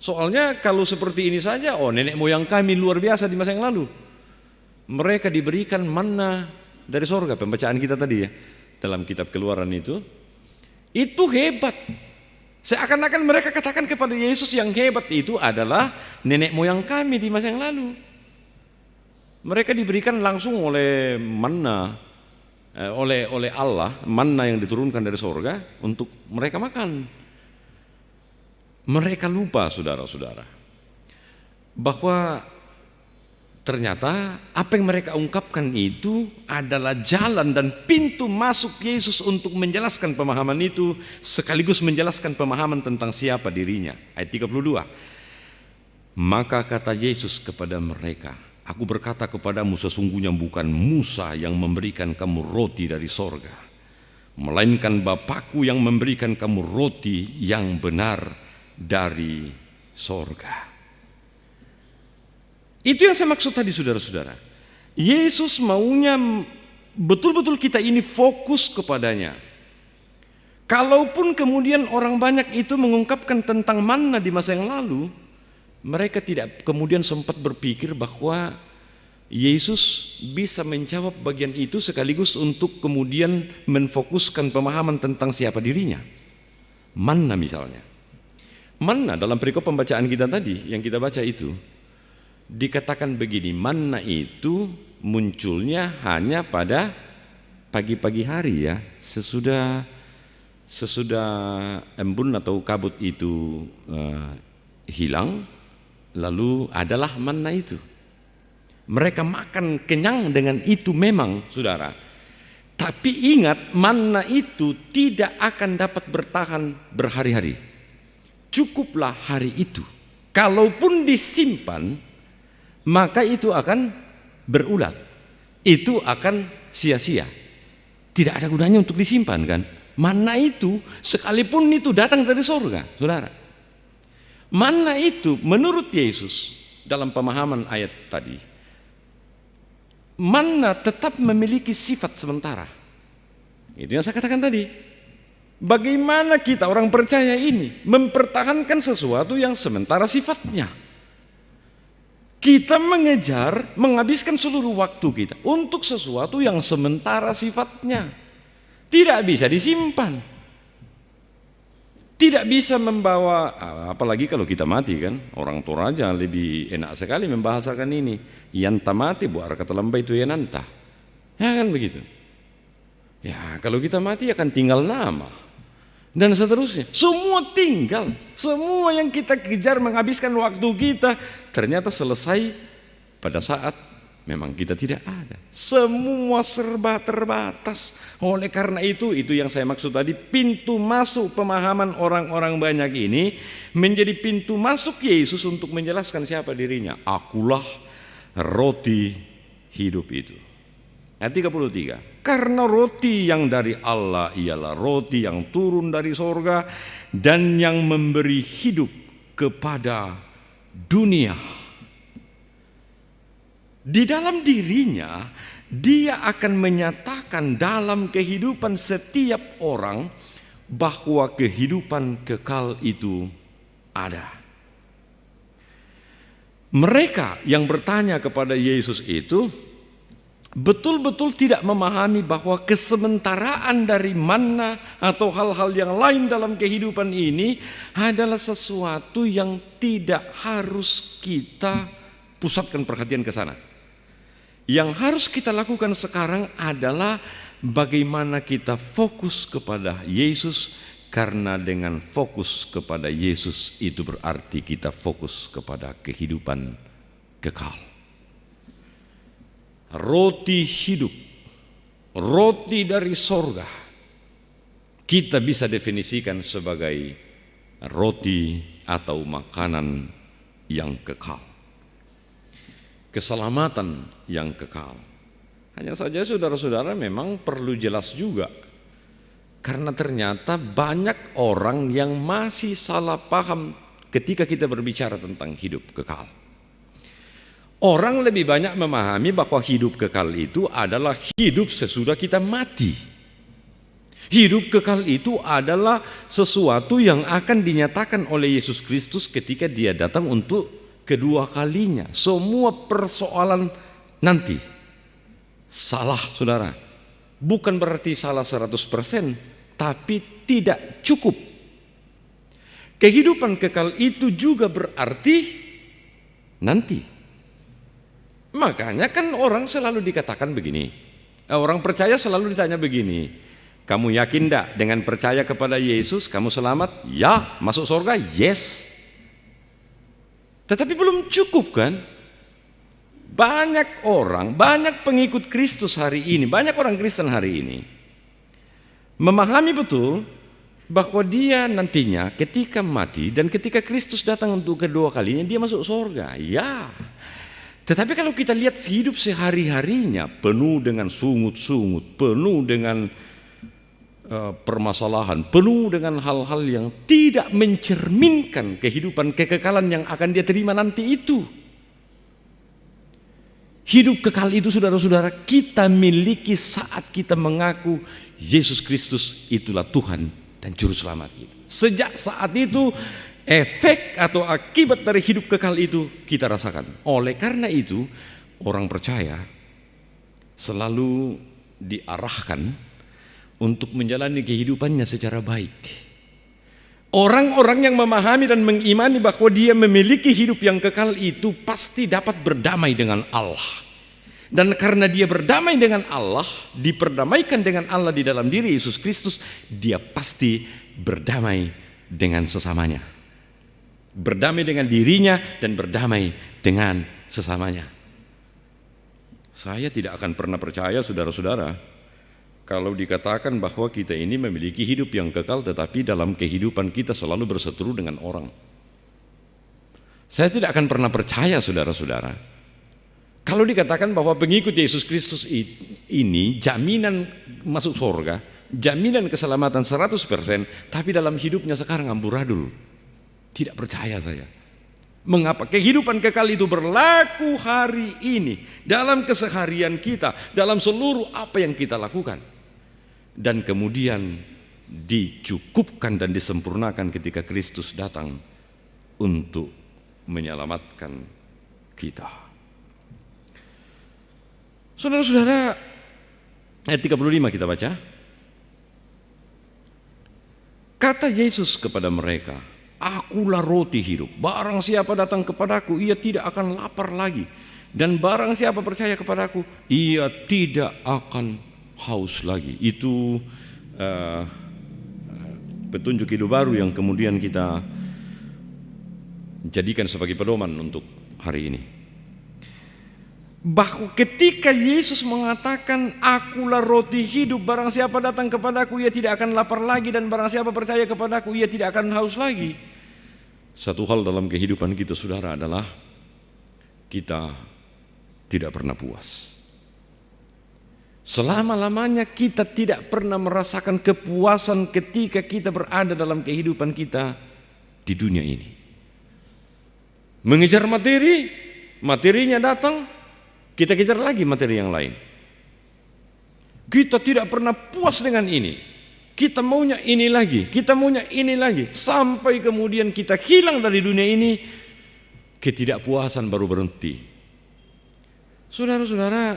Soalnya kalau seperti ini saja, nenek moyang kami luar biasa di masa yang lalu. Mereka diberikan manna dari sorga, pembacaan kita tadi ya, dalam kitab Keluaran itu hebat. Seakan-akan mereka katakan kepada Yesus yang hebat itu adalah nenek moyang kami di masa yang lalu. Mereka diberikan langsung oleh manna, oleh Allah, manna yang diturunkan dari sorga untuk mereka makan. Mereka lupa, saudara-saudara, bahwa ternyata apa yang mereka ungkapkan itu adalah jalan dan pintu masuk Yesus untuk menjelaskan pemahaman itu, sekaligus menjelaskan pemahaman tentang siapa dirinya. Ayat 32. Maka kata Yesus kepada mereka, aku berkata kepadamu, sesungguhnya bukan Musa yang memberikan kamu roti dari sorga, melainkan Bapakku yang memberikan kamu roti yang benar dari sorga. Itu yang saya maksud tadi, saudara-saudara. Yesus maunya betul-betul kita ini fokus kepadanya. Kalaupun kemudian orang banyak itu mengungkapkan tentang manna di masa yang lalu, mereka tidak kemudian sempat berpikir bahwa Yesus bisa menjawab bagian itu sekaligus untuk kemudian menfokuskan pemahaman tentang siapa dirinya. Manna misalnya. Manna dalam perikop pembacaan kita tadi yang kita baca itu dikatakan begini, manna itu munculnya hanya pada pagi-pagi hari ya, sesudah embun atau kabut itu hilang, lalu adalah manna itu. Mereka makan kenyang dengan itu memang, saudara. Tapi ingat, manna itu tidak akan dapat bertahan berhari-hari. Cukuplah hari itu. Kalaupun disimpan, maka itu akan berulat, itu akan sia-sia, tidak ada gunanya untuk disimpan kan. Manna itu sekalipun itu datang dari sorga, saudara, manna itu menurut Yesus dalam pemahaman ayat tadi, manna tetap memiliki sifat sementara. Itu yang saya katakan tadi. Bagaimana kita orang percaya ini mempertahankan sesuatu yang sementara sifatnya? Kita mengejar, menghabiskan seluruh waktu kita untuk sesuatu yang sementara sifatnya. Tidak bisa disimpan. Tidak bisa membawa, apalagi kalau kita mati kan. Orang Toraja lebih enak sekali membahasakan ini. Yanta mati buar kata lamba itu yananta. Ya kan begitu. Ya kalau kita mati akan tinggal nama. Dan seterusnya, semua tinggal, semua yang kita kejar menghabiskan waktu kita ternyata selesai pada saat memang kita tidak ada. Semua serba terbatas. Oleh karena itu yang saya maksud tadi, pintu masuk pemahaman orang-orang banyak ini menjadi pintu masuk Yesus untuk menjelaskan siapa dirinya. Akulah roti hidup itu. Ayat 33. Karena roti yang dari Allah ialah roti yang turun dari sorga dan yang memberi hidup kepada dunia. Di dalam dirinya, dia akan menyatakan dalam kehidupan setiap orang bahwa kehidupan kekal itu ada. Mereka yang bertanya kepada Yesus itu betul-betul tidak memahami bahwa kesementaraan dari manna atau hal-hal yang lain dalam kehidupan ini adalah sesuatu yang tidak harus kita pusatkan perhatian ke sana. Yang harus kita lakukan sekarang adalah bagaimana kita fokus kepada Yesus, karena dengan fokus kepada Yesus itu berarti kita fokus kepada kehidupan kekal. Roti hidup, roti dari sorga, kita bisa definisikan sebagai roti atau makanan yang kekal, keselamatan yang kekal. Hanya saja saudara-saudara memang perlu jelas juga Karena ternyata banyak orang yang masih salah paham ketika kita berbicara tentang hidup kekal. Orang lebih banyak memahami bahwa hidup kekal itu adalah hidup sesudah kita mati. Hidup kekal itu adalah sesuatu yang akan dinyatakan oleh Yesus Kristus ketika Dia datang untuk kedua kalinya. Semua persoalan nanti. Salah, saudara. Bukan berarti salah 100%. Tapi tidak cukup. Kehidupan kekal itu juga berarti nanti. Makanya kan orang selalu dikatakan begini. Orang percaya selalu ditanya begini. Kamu yakin enggak dengan percaya kepada Yesus kamu selamat? Ya. Masuk surga? Yes. Tetapi belum cukup kan? Banyak orang, banyak pengikut Kristus hari ini, banyak orang Kristen hari ini memahami betul bahwa dia nantinya ketika mati dan ketika Kristus datang untuk kedua kalinya dia masuk surga. Ya. Tetapi kalau kita lihat hidup sehari-harinya penuh dengan sungut-sungut, penuh dengan permasalahan, penuh dengan hal-hal yang tidak mencerminkan kehidupan kekekalan yang akan dia terima nanti itu. Hidup kekal itu saudara-saudara kita miliki saat kita mengaku Yesus Kristus itulah Tuhan dan Juru Selamat kita. Sejak saat itu efek atau akibat dari hidup kekal itu kita rasakan. Oleh karena itu orang percaya selalu diarahkan untuk menjalani kehidupannya secara baik. Orang-orang yang memahami dan mengimani bahwa dia memiliki hidup yang kekal itu pasti dapat berdamai dengan Allah. Dan karena dia berdamai dengan Allah, diperdamaikan dengan Allah di dalam diri Yesus Kristus, dia pasti berdamai dengan sesamanya. Berdamai dengan dirinya dan berdamai dengan sesamanya. Saya tidak akan pernah percaya saudara-saudara kalau dikatakan bahwa kita ini memiliki hidup yang kekal tetapi dalam kehidupan kita selalu berseteru dengan orang. Saya tidak akan pernah percaya saudara-saudara kalau dikatakan bahwa pengikut Yesus Kristus ini jaminan masuk surga, jaminan keselamatan 100%, tapi dalam hidupnya sekarang amburadul. Tidak percaya saya. Mengapa? Kehidupan kekal itu berlaku hari ini dalam keseharian kita, dalam seluruh apa yang kita lakukan. Dan kemudian dicukupkan dan disempurnakan ketika Kristus datang untuk menyelamatkan kita. Saudara-saudara, ayat 35 kita baca. Kata Yesus kepada mereka, Akulah roti hidup. Barang siapa datang kepadaku, ia tidak akan lapar lagi. Dan barang siapa percaya kepadaku, ia tidak akan haus lagi. Itu petunjuk hidup baru yang kemudian kita jadikan sebagai pedoman untuk hari ini. Bahwa ketika Yesus mengatakan akulah roti hidup, barang siapa datang kepadaku ia tidak akan lapar lagi, dan barang siapa percaya kepadaku ia tidak akan haus lagi. Satu hal dalam kehidupan kita saudara adalah kita tidak pernah puas. Selama-lamanya kita tidak pernah merasakan kepuasan ketika kita berada dalam kehidupan kita di dunia ini. Mengejar materi, materinya datang, kita kejar lagi materi yang lain. Kita tidak pernah puas dengan ini. Kita maunya ini lagi, kita maunya ini lagi. Sampai kemudian kita hilang dari dunia ini, ketidakpuasan baru berhenti. Saudara-saudara,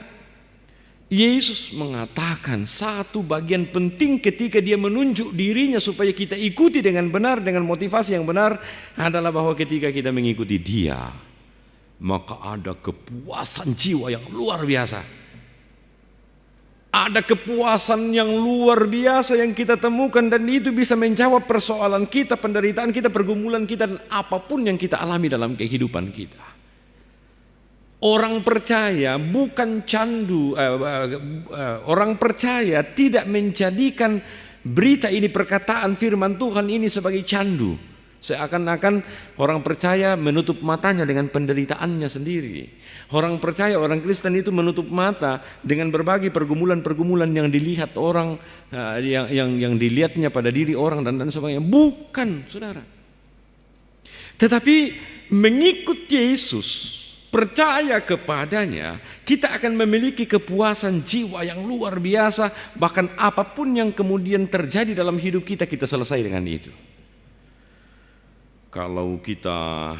Yesus mengatakan satu bagian penting ketika dia menunjuk dirinya supaya kita ikuti dengan benar, dengan motivasi yang benar, adalah bahwa ketika kita mengikuti Dia, maka ada kepuasan jiwa yang luar biasa. Ada kepuasan yang luar biasa yang kita temukan, dan itu bisa menjawab persoalan kita, penderitaan kita, pergumulan kita, dan apapun yang kita alami dalam kehidupan kita. Orang percaya bukan candu, orang percaya tidak menjadikan berita ini, perkataan firman Tuhan ini sebagai candu, Seakan-akan orang percaya menutup matanya dengan penderitaannya sendiri. Orang percaya, orang Kristen itu menutup mata dengan berbagai pergumulan-pergumulan yang dilihat orang, yang dilihatnya pada diri orang dan sebagainya. Bukan, saudara. Tetapi mengikut Yesus, percaya kepadanya, kita akan memiliki kepuasan jiwa yang luar biasa. Bahkan apapun yang kemudian terjadi dalam hidup kita, kita selesai dengan itu. Kalau kita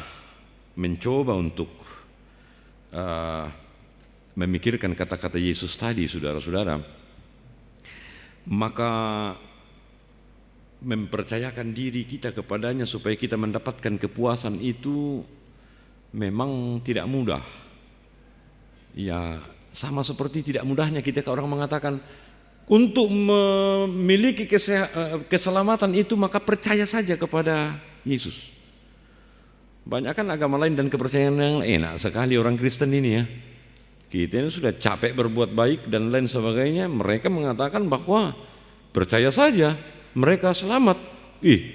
mencoba untuk memikirkan kata-kata Yesus tadi, saudara-saudara, maka mempercayakan diri kita kepadanya supaya kita mendapatkan kepuasan itu memang tidak mudah. Ya, sama seperti tidak mudahnya kita orang mengatakan untuk memiliki keselamatan itu maka percaya saja kepada Yesus. Banyak kan agama lain dan kepercayaan yang enak sekali orang Kristen ini ya. Kita ini sudah capek berbuat baik dan lain sebagainya. Mereka mengatakan bahwa percaya saja mereka selamat.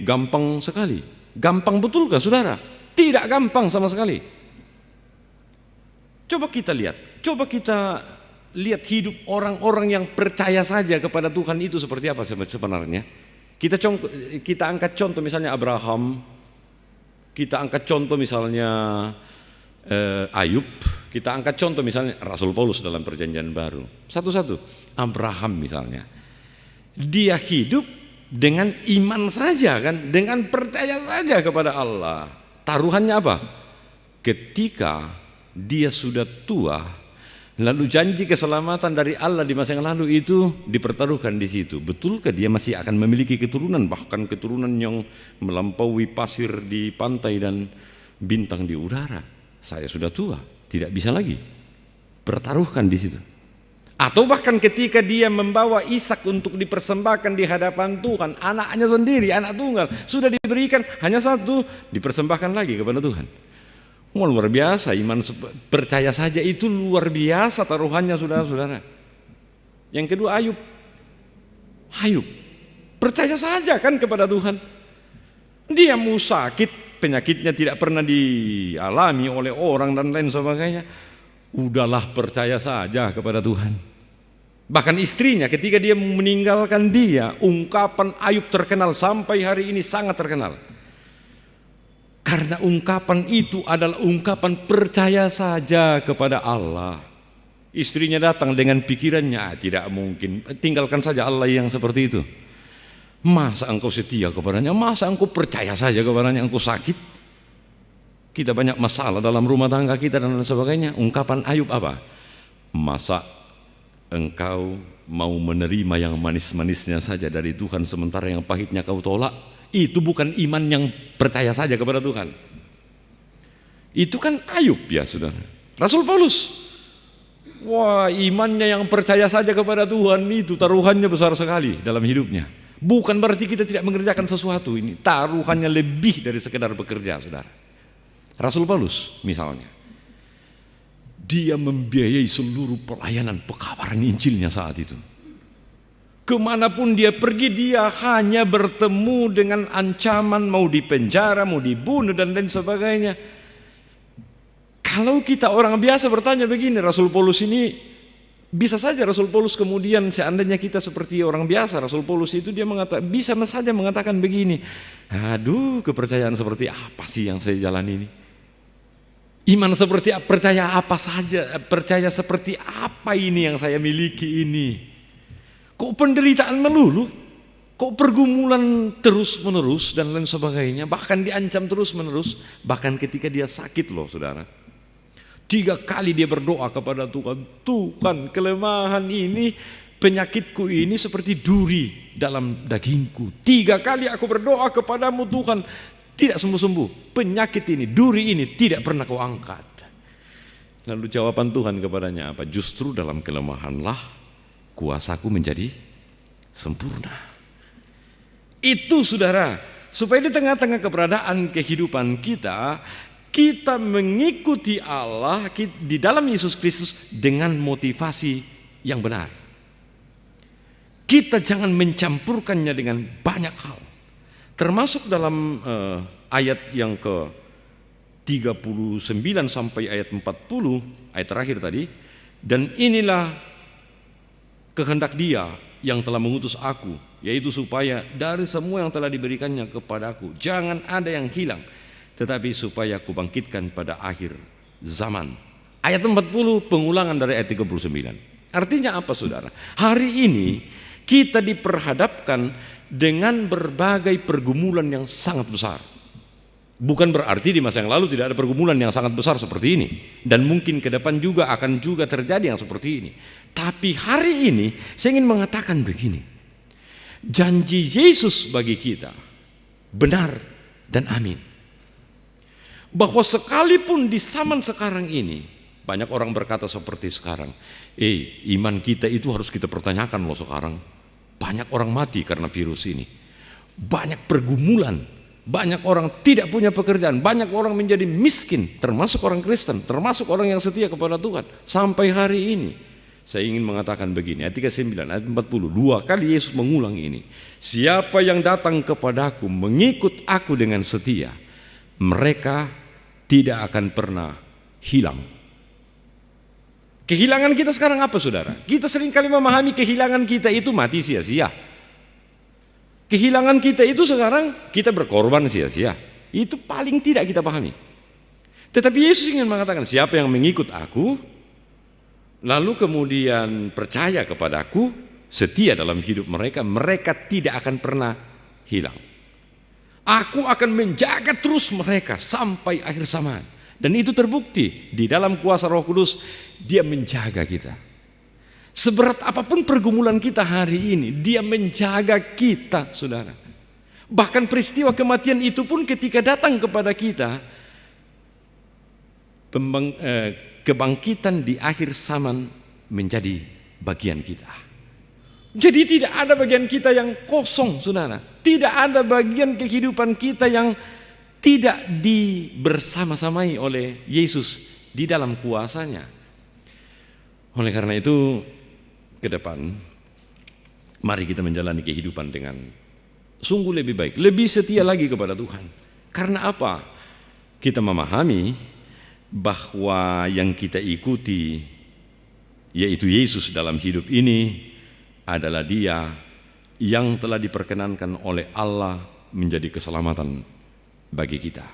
Gampang sekali. Gampang betulkah saudara? Tidak gampang sama sekali. Coba kita lihat hidup orang-orang yang percaya saja kepada Tuhan itu seperti apa sebenarnya. Kita angkat contoh misalnya Abraham. Kita angkat contoh misalnya Ayub, kita angkat contoh misalnya Rasul Paulus dalam Perjanjian Baru. Satu-satu, Abraham misalnya. Dia hidup dengan iman saja kan, dengan percaya saja kepada Allah. Taruhannya apa? Ketika dia sudah tua, lalu janji keselamatan dari Allah di masa yang lalu itu dipertaruhkan di situ. Betulkah dia masih akan memiliki keturunan, bahkan keturunan yang melampaui pasir di pantai dan bintang di udara? Saya sudah tua, tidak bisa lagi. Pertaruhkan di situ. Atau bahkan ketika dia membawa Ishak untuk dipersembahkan di hadapan Tuhan, anaknya sendiri, anak tunggal, sudah diberikan hanya satu, dipersembahkan lagi kepada Tuhan. Luar biasa, iman percaya saja itu luar biasa taruhannya saudara-saudara. Yang kedua Ayub percaya saja kan kepada Tuhan. Dia mau sakit, penyakitnya tidak pernah dialami oleh orang dan lain sebagainya. Udahlah percaya saja kepada Tuhan. Bahkan istrinya ketika dia meninggalkan dia, ungkapan Ayub terkenal sampai hari ini sangat terkenal. Karena ungkapan itu adalah ungkapan percaya saja kepada Allah. Istrinya datang dengan pikirannya, tidak mungkin, tinggalkan saja Allah yang seperti itu. Masa engkau setia kepadanya, masa engkau percaya saja kepadanya, engkau sakit. Kita banyak masalah dalam rumah tangga kita dan lain sebagainya. Ungkapan Ayub apa? Masa engkau mau menerima yang manis-manisnya saja dari Tuhan sementara yang pahitnya kau tolak? Itu bukan iman yang percaya saja kepada Tuhan. Itu kan Ayub ya saudara. Rasul Paulus, wah imannya yang percaya saja kepada Tuhan itu taruhannya besar sekali dalam hidupnya. Bukan berarti kita tidak mengerjakan sesuatu, ini taruhannya lebih dari sekedar bekerja saudara. Rasul Paulus misalnya, dia membiayai seluruh pelayanan pekabaran Injilnya saat itu. Kemanapun dia pergi, dia hanya bertemu dengan ancaman mau dipenjara, mau dibunuh dan lain sebagainya. Kalau kita orang biasa bertanya begini, Rasul Paulus ini, bisa saja Rasul Paulus kemudian seandainya kita seperti orang biasa, Rasul Paulus itu dia bisa saja mengatakan begini, aduh kepercayaan seperti apa sih yang saya jalani ini? Iman seperti percaya apa saja, percaya seperti apa ini yang saya miliki ini? Kok penderitaan melulu, kok pergumulan terus menerus dan lain sebagainya, bahkan diancam terus menerus, bahkan ketika dia sakit loh saudara. 3 kali dia berdoa kepada Tuhan, Tuhan kelemahan ini, penyakitku ini seperti duri dalam dagingku. 3 kali aku berdoa kepadamu Tuhan, tidak sembuh-sembuh, penyakit ini, duri ini tidak pernah kau angkat. Lalu jawaban Tuhan kepadanya apa? Justru dalam kelemahanlah kuasaku menjadi sempurna. Itu saudara, supaya di tengah-tengah keberadaan kehidupan kita, kita mengikuti Allah di dalam Yesus Kristus dengan motivasi yang benar. Kita jangan mencampurkannya dengan banyak hal. termasuk dalam ayat yang ke-39 sampai ayat 40, ayat terakhir tadi, dan inilah kehendak Dia yang telah mengutus aku, yaitu supaya dari semua yang telah diberikannya kepadaku, jangan ada yang hilang, tetapi supaya aku bangkitkan pada akhir zaman. Ayat 40 pengulangan dari ayat 39. Artinya apa, saudara? Hari ini kita diperhadapkan dengan berbagai pergumulan yang sangat besar. Bukan berarti di masa yang lalu tidak ada pergumulan yang sangat besar seperti ini, dan mungkin ke depan juga akan juga terjadi yang seperti ini. Tapi hari ini saya ingin mengatakan begini, janji Yesus bagi kita benar dan amin, bahwa sekalipun di zaman sekarang ini banyak orang berkata seperti sekarang, iman kita itu harus kita pertanyakan loh sekarang. Banyak orang mati karena virus ini, banyak pergumulan, banyak orang tidak punya pekerjaan, banyak orang menjadi miskin, termasuk orang Kristen, termasuk orang yang setia kepada Tuhan. Sampai hari ini saya ingin mengatakan begini, ayat 39, ayat 40, 2 kali Yesus mengulang ini. Siapa yang datang kepadaku, mengikut aku dengan setia, mereka tidak akan pernah hilang. Kehilangan kita sekarang apa, saudara? Kita seringkali memahami kehilangan kita itu mati sia-sia. Kehilangan kita itu sekarang kita berkorban sia-sia. Itu paling tidak kita pahami. Tetapi Yesus ingin mengatakan, siapa yang mengikut aku, lalu kemudian percaya kepadaku, setia dalam hidup mereka, mereka tidak akan pernah hilang. Aku akan menjaga terus mereka sampai akhir zaman. Dan itu terbukti di dalam kuasa Roh Kudus, Dia menjaga kita. Seberat apapun pergumulan kita hari ini, Dia menjaga kita, saudara. Bahkan peristiwa kematian itu pun ketika datang kepada kita, kebangkitan di akhir zaman menjadi bagian kita. Jadi tidak ada bagian kita yang kosong, saudara. Tidak ada bagian kehidupan kita yang tidak dibersama-samai oleh Yesus di dalam kuasanya. Oleh karena itu, ke depan mari kita menjalani kehidupan dengan sungguh lebih baik, lebih setia lagi kepada Tuhan. Karena apa? Kita memahami bahwa yang kita ikuti, yaitu Yesus dalam hidup ini, adalah Dia yang telah diperkenankan oleh Allah menjadi keselamatan bagi kita.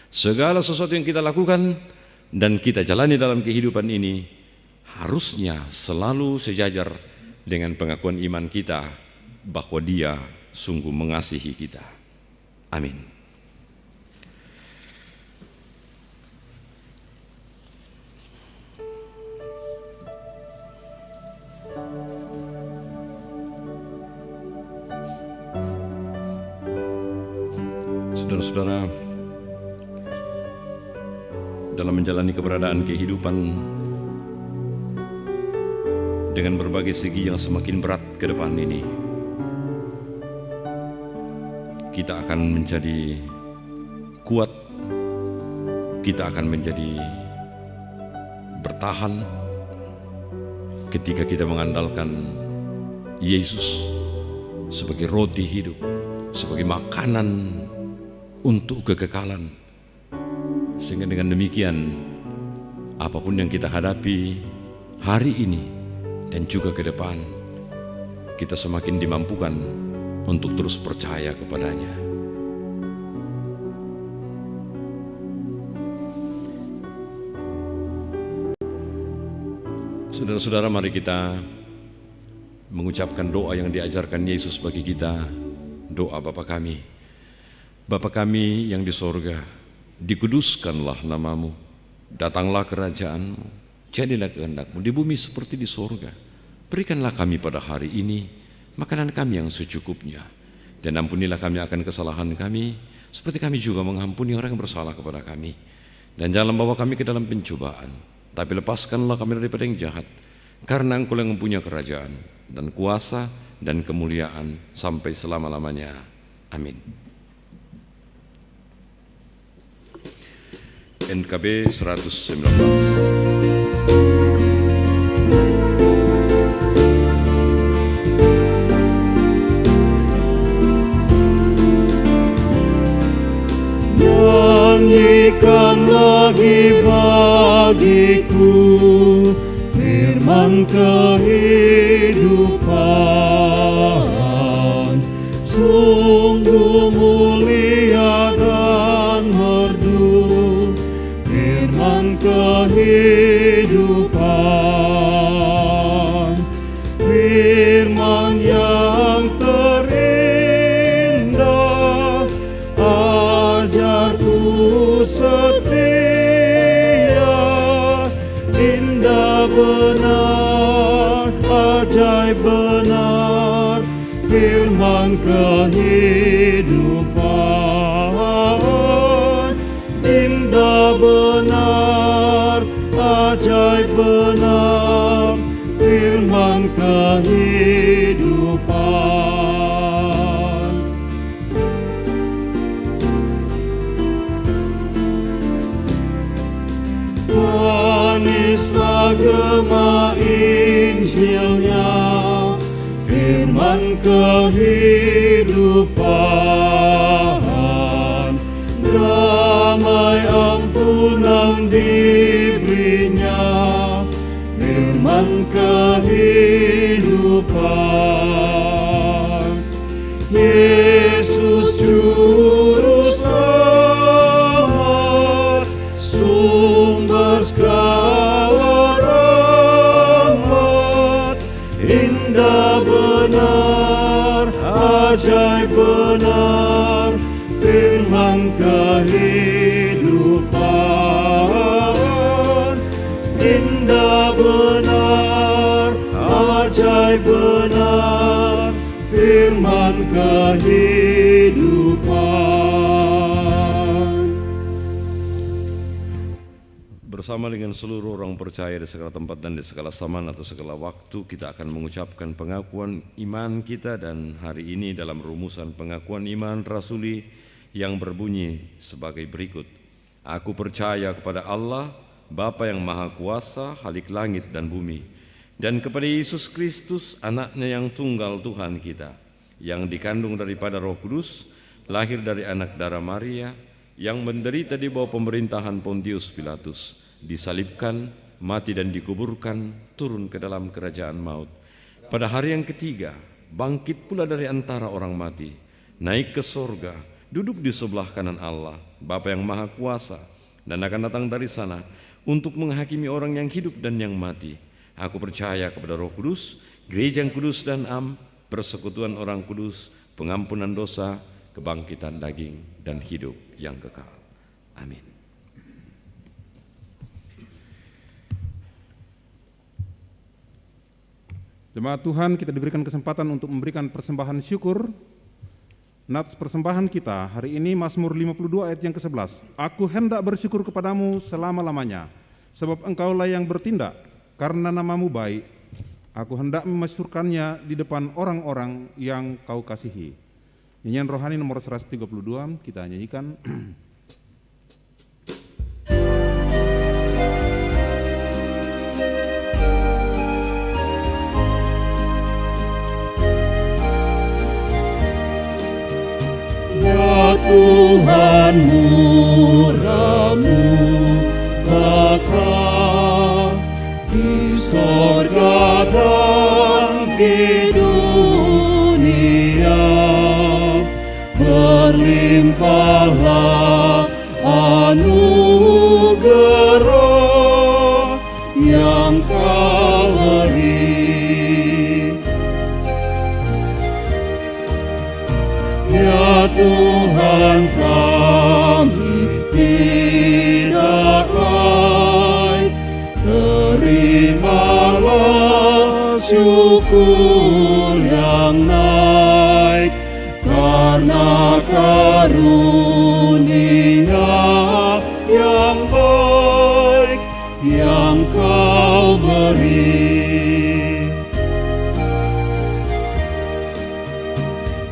Segala sesuatu yang kita lakukan dan kita jalani dalam kehidupan ini harusnya selalu sejajar dengan pengakuan iman kita bahwa Dia sungguh mengasihi kita. Amin. Saudara-saudara, dalam menjalani keberadaan kehidupan dengan berbagai segi yang semakin berat ke depan ini, kita akan menjadi kuat, kita akan menjadi bertahan ketika kita mengandalkan Yesus sebagai roti hidup, sebagai makanan untuk kekekalan. Sehingga dengan demikian, apapun yang kita hadapi hari ini dan juga ke depan, kita semakin dimampukan untuk terus percaya kepadanya. Saudara-saudara, mari kita mengucapkan doa yang diajarkan Yesus bagi kita, doa Bapa kami. Bapa kami yang di sorga, dikuduskanlah namamu, datanglah kerajaanmu, jadilah kehendak-mu di bumi seperti di sorga. Berikanlah kami pada hari ini makanan kami yang secukupnya, dan ampunilah kami akan kesalahan kami, seperti kami juga mengampuni orang yang bersalah kepada kami. Dan jangan bawa kami ke dalam pencobaan, tapi lepaskanlah kami daripada yang jahat, karena Engkau yang mempunyai kerajaan dan kuasa dan kemuliaan sampai selama-lamanya. Amin. NKB 119. bagiku firman kehidupan, sungguh mulia dan merdu firman kehidupan, firman yang terindah, ajarku setia, indah benar, ajaib benar, firman kehidupan, indah benar, ajaib benar, firman kehidupan. Manislah gema Injilnya, firman kehidupan, damai ampunan diberinya, firman kehidupan. Yesus juru selamat, sumber segala rahmat, indah benar, ajaib benar, firman kehidupan, indah benar, ajaib benar, firman kehidupan. Bersama dengan seluruh orang percaya di segala tempat dan di segala zaman atau segala waktu, kita akan mengucapkan pengakuan iman kita, dan hari ini dalam rumusan pengakuan iman rasuli yang berbunyi sebagai berikut. Aku percaya kepada Allah, Bapa yang Maha Kuasa, Khalik langit dan bumi, dan kepada Yesus Kristus, anaknya yang tunggal Tuhan kita, yang dikandung daripada Roh Kudus, lahir dari anak darah Maria, yang menderita di bawah pemerintahan Pontius Pilatus, disalibkan, mati dan dikuburkan, turun ke dalam kerajaan maut. Pada hari yang ketiga, bangkit pula dari antara orang mati, naik ke sorga, duduk di sebelah kanan Allah, Bapa yang Maha Kuasa, dan akan datang dari sana untuk menghakimi orang yang hidup dan yang mati. Aku percaya kepada Roh Kudus, gereja yang kudus dan am, persekutuan orang kudus, pengampunan dosa, kebangkitan daging, dan hidup yang kekal. Amin. Jemaat Tuhan, kita diberikan kesempatan untuk memberikan persembahan syukur. Nats persembahan kita hari ini Mazmur 52 ayat yang ke-11. Aku hendak bersyukur kepadamu selama-lamanya, sebab engkaulah yang bertindak, karena namamu baik. Aku hendak memasyurkannya di depan orang-orang yang kau kasihi. Nyanyian rohani nomor 132, kita nyanyikan. Ya Tuhan, murah-Mu Bapa di sorga dan di dunia, berlimpahlah anugerah yang Kau beri. Ya Tuhan, kami tidak layak, terimalah syukur yang naik, karena karunia yang baik yang Kau beri.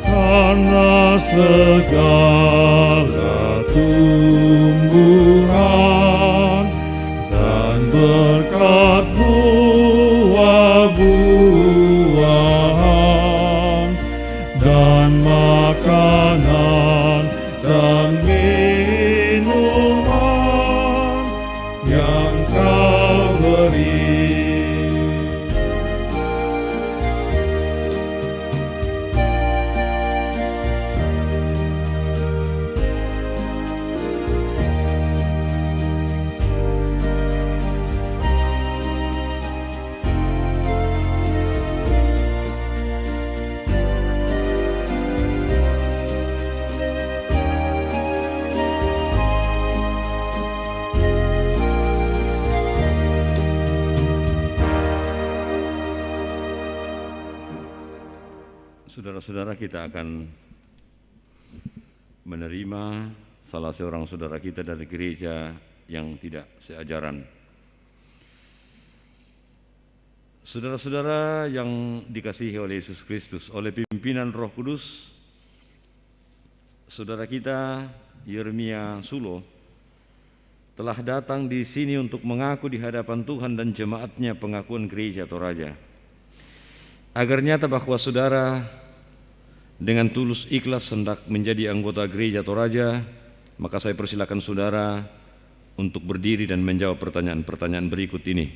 Karena segala tumbuhan dan berkat buah-buahan dan makanan dan minuman yang Kau Saudara-saudara, kita akan menerima salah seorang saudara kita dari gereja yang tidak seajaran. Saudara-saudara yang dikasihi oleh Yesus Kristus, oleh pimpinan Roh Kudus, saudara kita Yeremia Sulo telah datang di sini untuk mengaku di hadapan Tuhan dan jemaatnya pengakuan gereja Toraja. Agar nyata bahwa saudara dengan tulus ikhlas hendak menjadi anggota gereja Toraja, maka saya persilakan saudara untuk berdiri dan menjawab pertanyaan-pertanyaan berikut ini.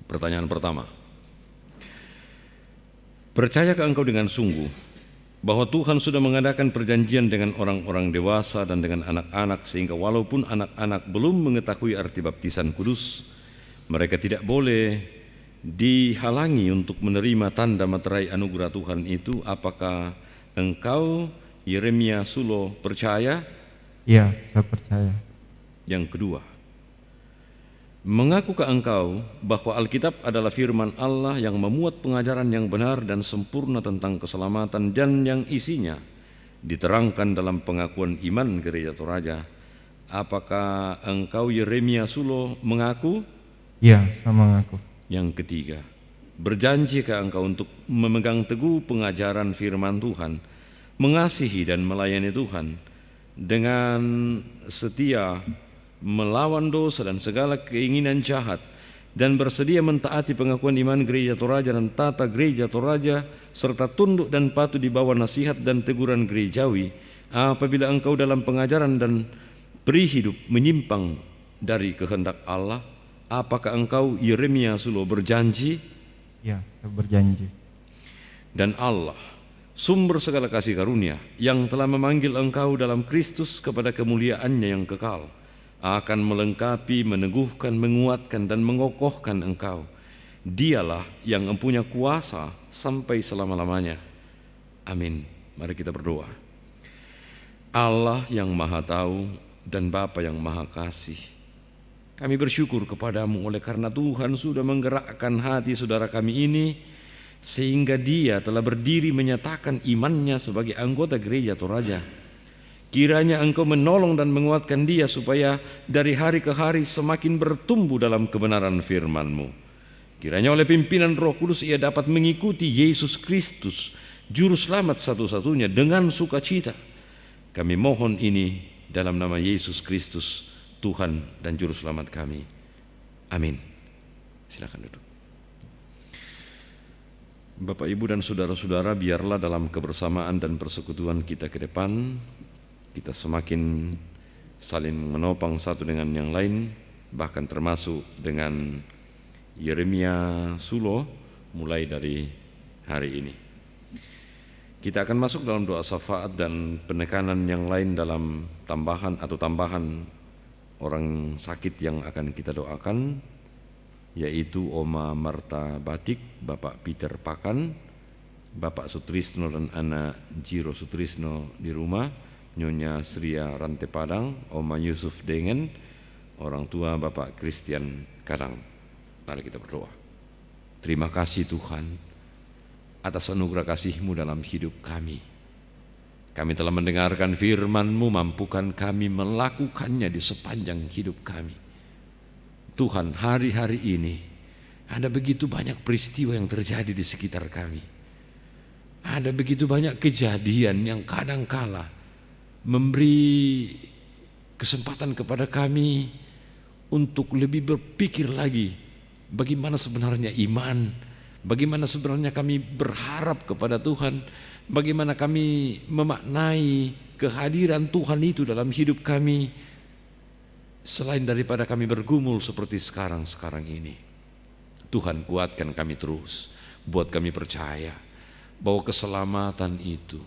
Pertanyaan pertama, percayakah engkau dengan sungguh bahwa Tuhan sudah mengadakan perjanjian dengan orang-orang dewasa dan dengan anak-anak, sehingga walaupun anak-anak belum mengetahui arti baptisan kudus, mereka tidak boleh dihalangi untuk menerima tanda materai anugerah Tuhan itu? Apakah engkau, Yeremia Sulo, percaya? Ya, saya percaya. Yang kedua, mengakukah engkau bahwa Alkitab adalah firman Allah yang memuat pengajaran yang benar dan sempurna tentang keselamatan dan yang isinya diterangkan dalam pengakuan iman gereja Toraja? Apakah engkau, Yeremia Sulo, mengaku? Ya, saya mengaku. Yang ketiga, berjanjikah engkau untuk memegang teguh pengajaran firman Tuhan, mengasihi dan melayani Tuhan dengan setia, melawan dosa dan segala keinginan jahat, dan bersedia mentaati pengakuan iman gereja Toraja dan tata gereja Toraja, serta tunduk dan patuh di bawah nasihat dan teguran gerejawi apabila engkau dalam pengajaran dan beri hidup menyimpang dari kehendak Allah? Apakah engkau, Yeremia Sulo, berjanji? Ya, saya berjanji. Dan Allah, sumber segala kasih karunia, yang telah memanggil engkau dalam Kristus kepada kemuliaannya yang kekal, akan melengkapi, meneguhkan, menguatkan, dan mengokohkan engkau. Dialah yang mempunyai kuasa sampai selama-lamanya. Amin. Mari kita berdoa. Allah yang Maha Tahu dan Bapa yang Maha Kasih, kami bersyukur kepadamu oleh karena Tuhan sudah menggerakkan hati saudara kami ini, sehingga dia telah berdiri menyatakan imannya sebagai anggota gereja Toraja. Kiranya engkau menolong dan menguatkan dia supaya dari hari ke hari semakin bertumbuh dalam kebenaran firman-Mu. Kiranya oleh pimpinan Roh Kudus ia dapat mengikuti Yesus Kristus, Juru Selamat satu-satunya, dengan sukacita. Kami mohon ini dalam nama Yesus Kristus, Tuhan dan Juru Selamat kami. Amin. Silakan duduk. Bapak, Ibu, dan saudara-saudara, biarlah dalam kebersamaan dan persekutuan kita ke depan, kita semakin saling menopang satu dengan yang lain, bahkan termasuk dengan Yeremia Sulo mulai dari hari ini. Kita akan masuk dalam doa syafaat dan penekanan yang lain dalam tambahan orang sakit yang akan kita doakan, yaitu Oma Marta Batik, Bapak Peter Pakan, Bapak Sutrisno dan anak Jiro Sutrisno di rumah, Nyonya Sria Rante Padang, Oma Yusuf Dengan, orang tua Bapak Christian Kadang. Mari kita berdoa. Terima kasih Tuhan atas anugerah kasih-Mu dalam hidup kami. Kami telah mendengarkan firman-Mu, mampukan kami melakukannya di sepanjang hidup kami. Tuhan, hari-hari ini ada begitu banyak peristiwa yang terjadi di sekitar kami. Ada begitu banyak kejadian yang kadangkala memberi kesempatan kepada kami untuk lebih berpikir lagi bagaimana sebenarnya iman, bagaimana sebenarnya kami berharap kepada Tuhan, bagaimana kami memaknai kehadiran Tuhan itu dalam hidup kami, selain daripada kami bergumul seperti sekarang ini. Tuhan, kuatkan kami terus, buat kami percaya bahwa keselamatan itu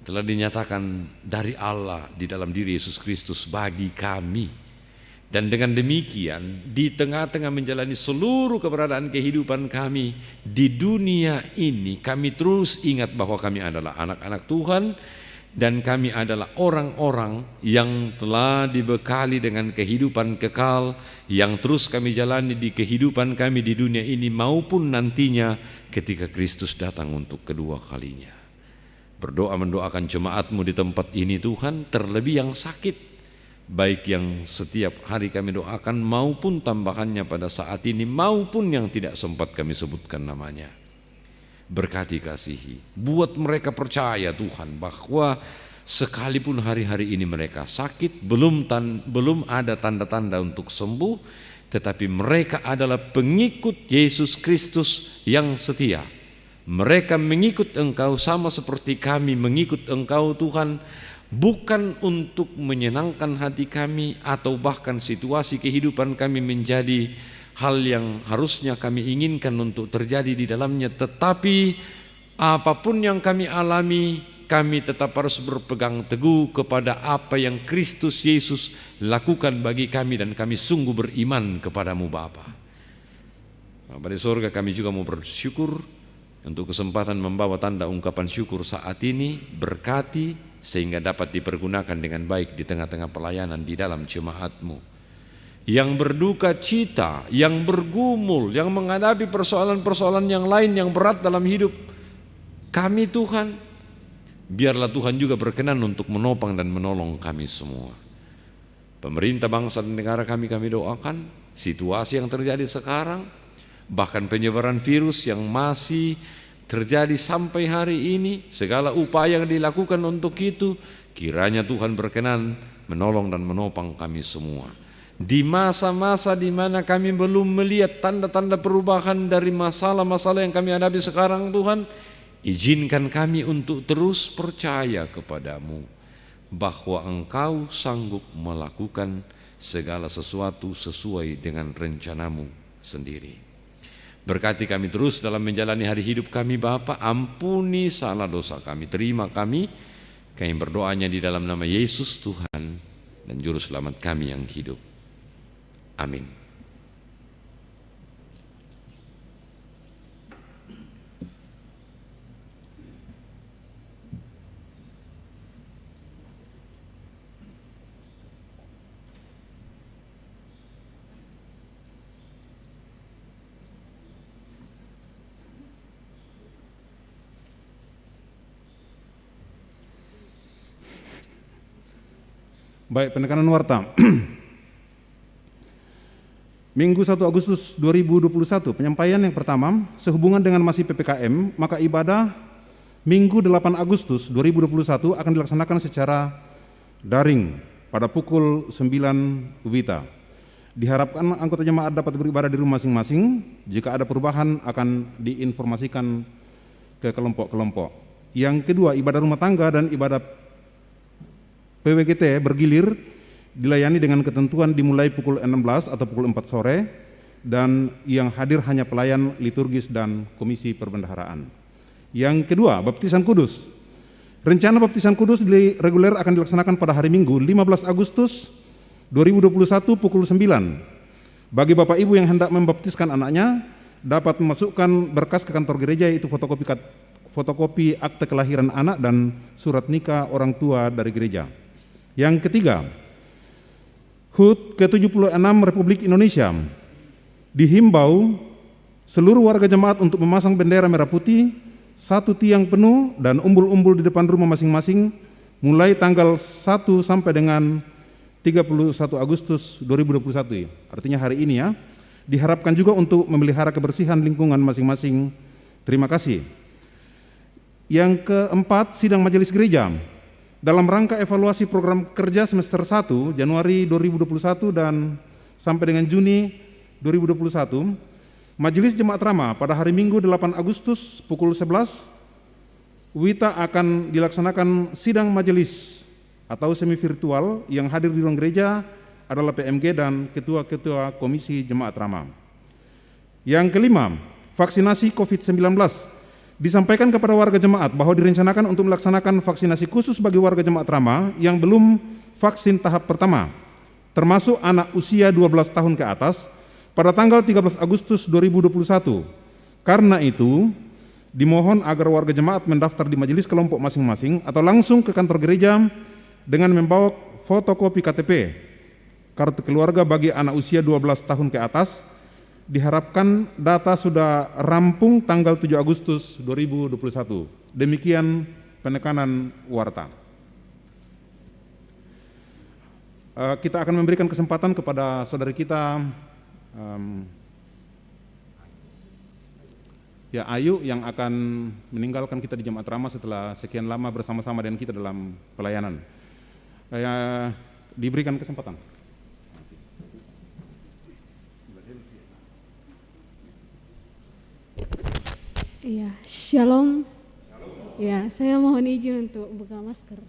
telah dinyatakan dari Allah di dalam diri Yesus Kristus bagi kami. Dan dengan demikian, di tengah-tengah menjalani seluruh keberadaan kehidupan kami di dunia ini, kami terus ingat bahwa kami adalah anak-anak Tuhan dan kami adalah orang-orang yang telah dibekali dengan kehidupan kekal yang terus kami jalani di kehidupan kami di dunia ini maupun nantinya ketika Kristus datang untuk kedua kalinya. Berdoa mendoakan jemaat-Mu di tempat ini Tuhan, terlebih yang sakit, baik yang setiap hari kami doakan maupun tambahannya pada saat ini, maupun yang tidak sempat kami sebutkan namanya. Berkati, kasihi, buat mereka percaya Tuhan bahwa sekalipun hari-hari ini mereka sakit, belum ada tanda-tanda untuk sembuh, tetapi mereka adalah pengikut Yesus Kristus yang setia. Mereka mengikut Engkau sama seperti kami mengikut Engkau Tuhan, bukan untuk menyenangkan hati kami atau bahkan situasi kehidupan kami menjadi hal yang harusnya kami inginkan untuk terjadi di dalamnya, tetapi apapun yang kami alami, kami tetap harus berpegang teguh kepada apa yang Kristus Yesus lakukan bagi kami, dan kami sungguh beriman kepadamu Bapa. Bapa di sorga, kami juga mau bersyukur untuk kesempatan membawa tanda ungkapan syukur saat ini. Berkati sehingga dapat dipergunakan dengan baik di tengah-tengah pelayanan di dalam jemaat-Mu yang berduka cita, yang bergumul, yang menghadapi persoalan-persoalan yang lain yang berat dalam hidup kami Tuhan. Biarlah Tuhan juga berkenan untuk menopang dan menolong kami semua. Pemerintah bangsa dan negara kami doakan, situasi yang terjadi sekarang, bahkan penyebaran virus yang masih terjadi sampai hari ini, segala upaya yang dilakukan untuk itu, kiranya Tuhan berkenan menolong dan menopang kami semua. Di masa-masa di mana kami belum melihat tanda-tanda perubahan dari masalah-masalah yang kami hadapi sekarang Tuhan, izinkan kami untuk terus percaya kepadamu bahwa Engkau sanggup melakukan segala sesuatu sesuai dengan rencanamu sendiri. Berkati kami terus dalam menjalani hari hidup kami Bapa, ampuni salah dosa kami, terima kami berdoanya di dalam nama Yesus Tuhan dan Juru Selamat kami yang hidup. Amin. Baik, penekanan warta. Minggu 1 Agustus 2021, penyampaian yang pertama, sehubungan dengan masih PPKM, maka ibadah Minggu 8 Agustus 2021 akan dilaksanakan secara daring pada pukul 9 WITA. Diharapkan anggota jemaat dapat beribadah di rumah masing-masing. Jika ada perubahan akan diinformasikan ke kelompok-kelompok. Yang kedua, ibadah rumah tangga dan ibadah PWGT bergilir dilayani dengan ketentuan dimulai pukul 16 atau pukul 4 sore dan yang hadir hanya pelayan liturgis dan komisi perbendaharaan. Yang kedua, baptisan kudus. Rencana baptisan kudus reguler akan dilaksanakan pada hari Minggu 15 Agustus 2021 pukul 9. Bagi Bapak Ibu yang hendak membaptiskan anaknya dapat memasukkan berkas ke kantor gereja, yaitu fotokopi akte kelahiran anak dan surat nikah orang tua dari gereja. Yang ketiga, HUT ke-76 Republik Indonesia dihimbau seluruh warga jemaat untuk memasang bendera merah putih 1 tiang penuh dan umbul-umbul di depan rumah masing-masing mulai tanggal 1 sampai dengan 31 Agustus 2021. Artinya hari ini ya. Diharapkan juga untuk memelihara kebersihan lingkungan masing-masing. Terima kasih. Yang keempat, sidang majelis gereja. Dalam rangka evaluasi program kerja semester 1 Januari 2021 dan sampai dengan Juni 2021, Majelis Jemaat Rama pada hari Minggu 8 Agustus pukul 11 WITA akan dilaksanakan sidang majelis atau semi virtual. Yang hadir di ruang gereja adalah PMG dan ketua-ketua komisi Jemaat Rama. Yang kelima, vaksinasi COVID-19. Disampaikan kepada warga jemaat bahwa direncanakan untuk melaksanakan vaksinasi khusus bagi warga jemaat Rama yang belum vaksin tahap pertama, termasuk anak usia 12 tahun ke atas, pada tanggal 13 Agustus 2021. Karena itu, dimohon agar warga jemaat mendaftar di majelis kelompok masing-masing atau langsung ke kantor gereja dengan membawa fotokopi KTP, kartu keluarga bagi anak usia 12 tahun ke atas, diharapkan data sudah rampung tanggal 7 Agustus 2021. Demikian penekanan warta. Kita akan memberikan kesempatan kepada saudari kita Ayu yang akan meninggalkan kita di Jemaat Rahmah setelah sekian lama bersama-sama dengan kita dalam pelayanan. Diberikan kesempatan. Iya, shalom. Ya, saya mohon izin untuk buka masker.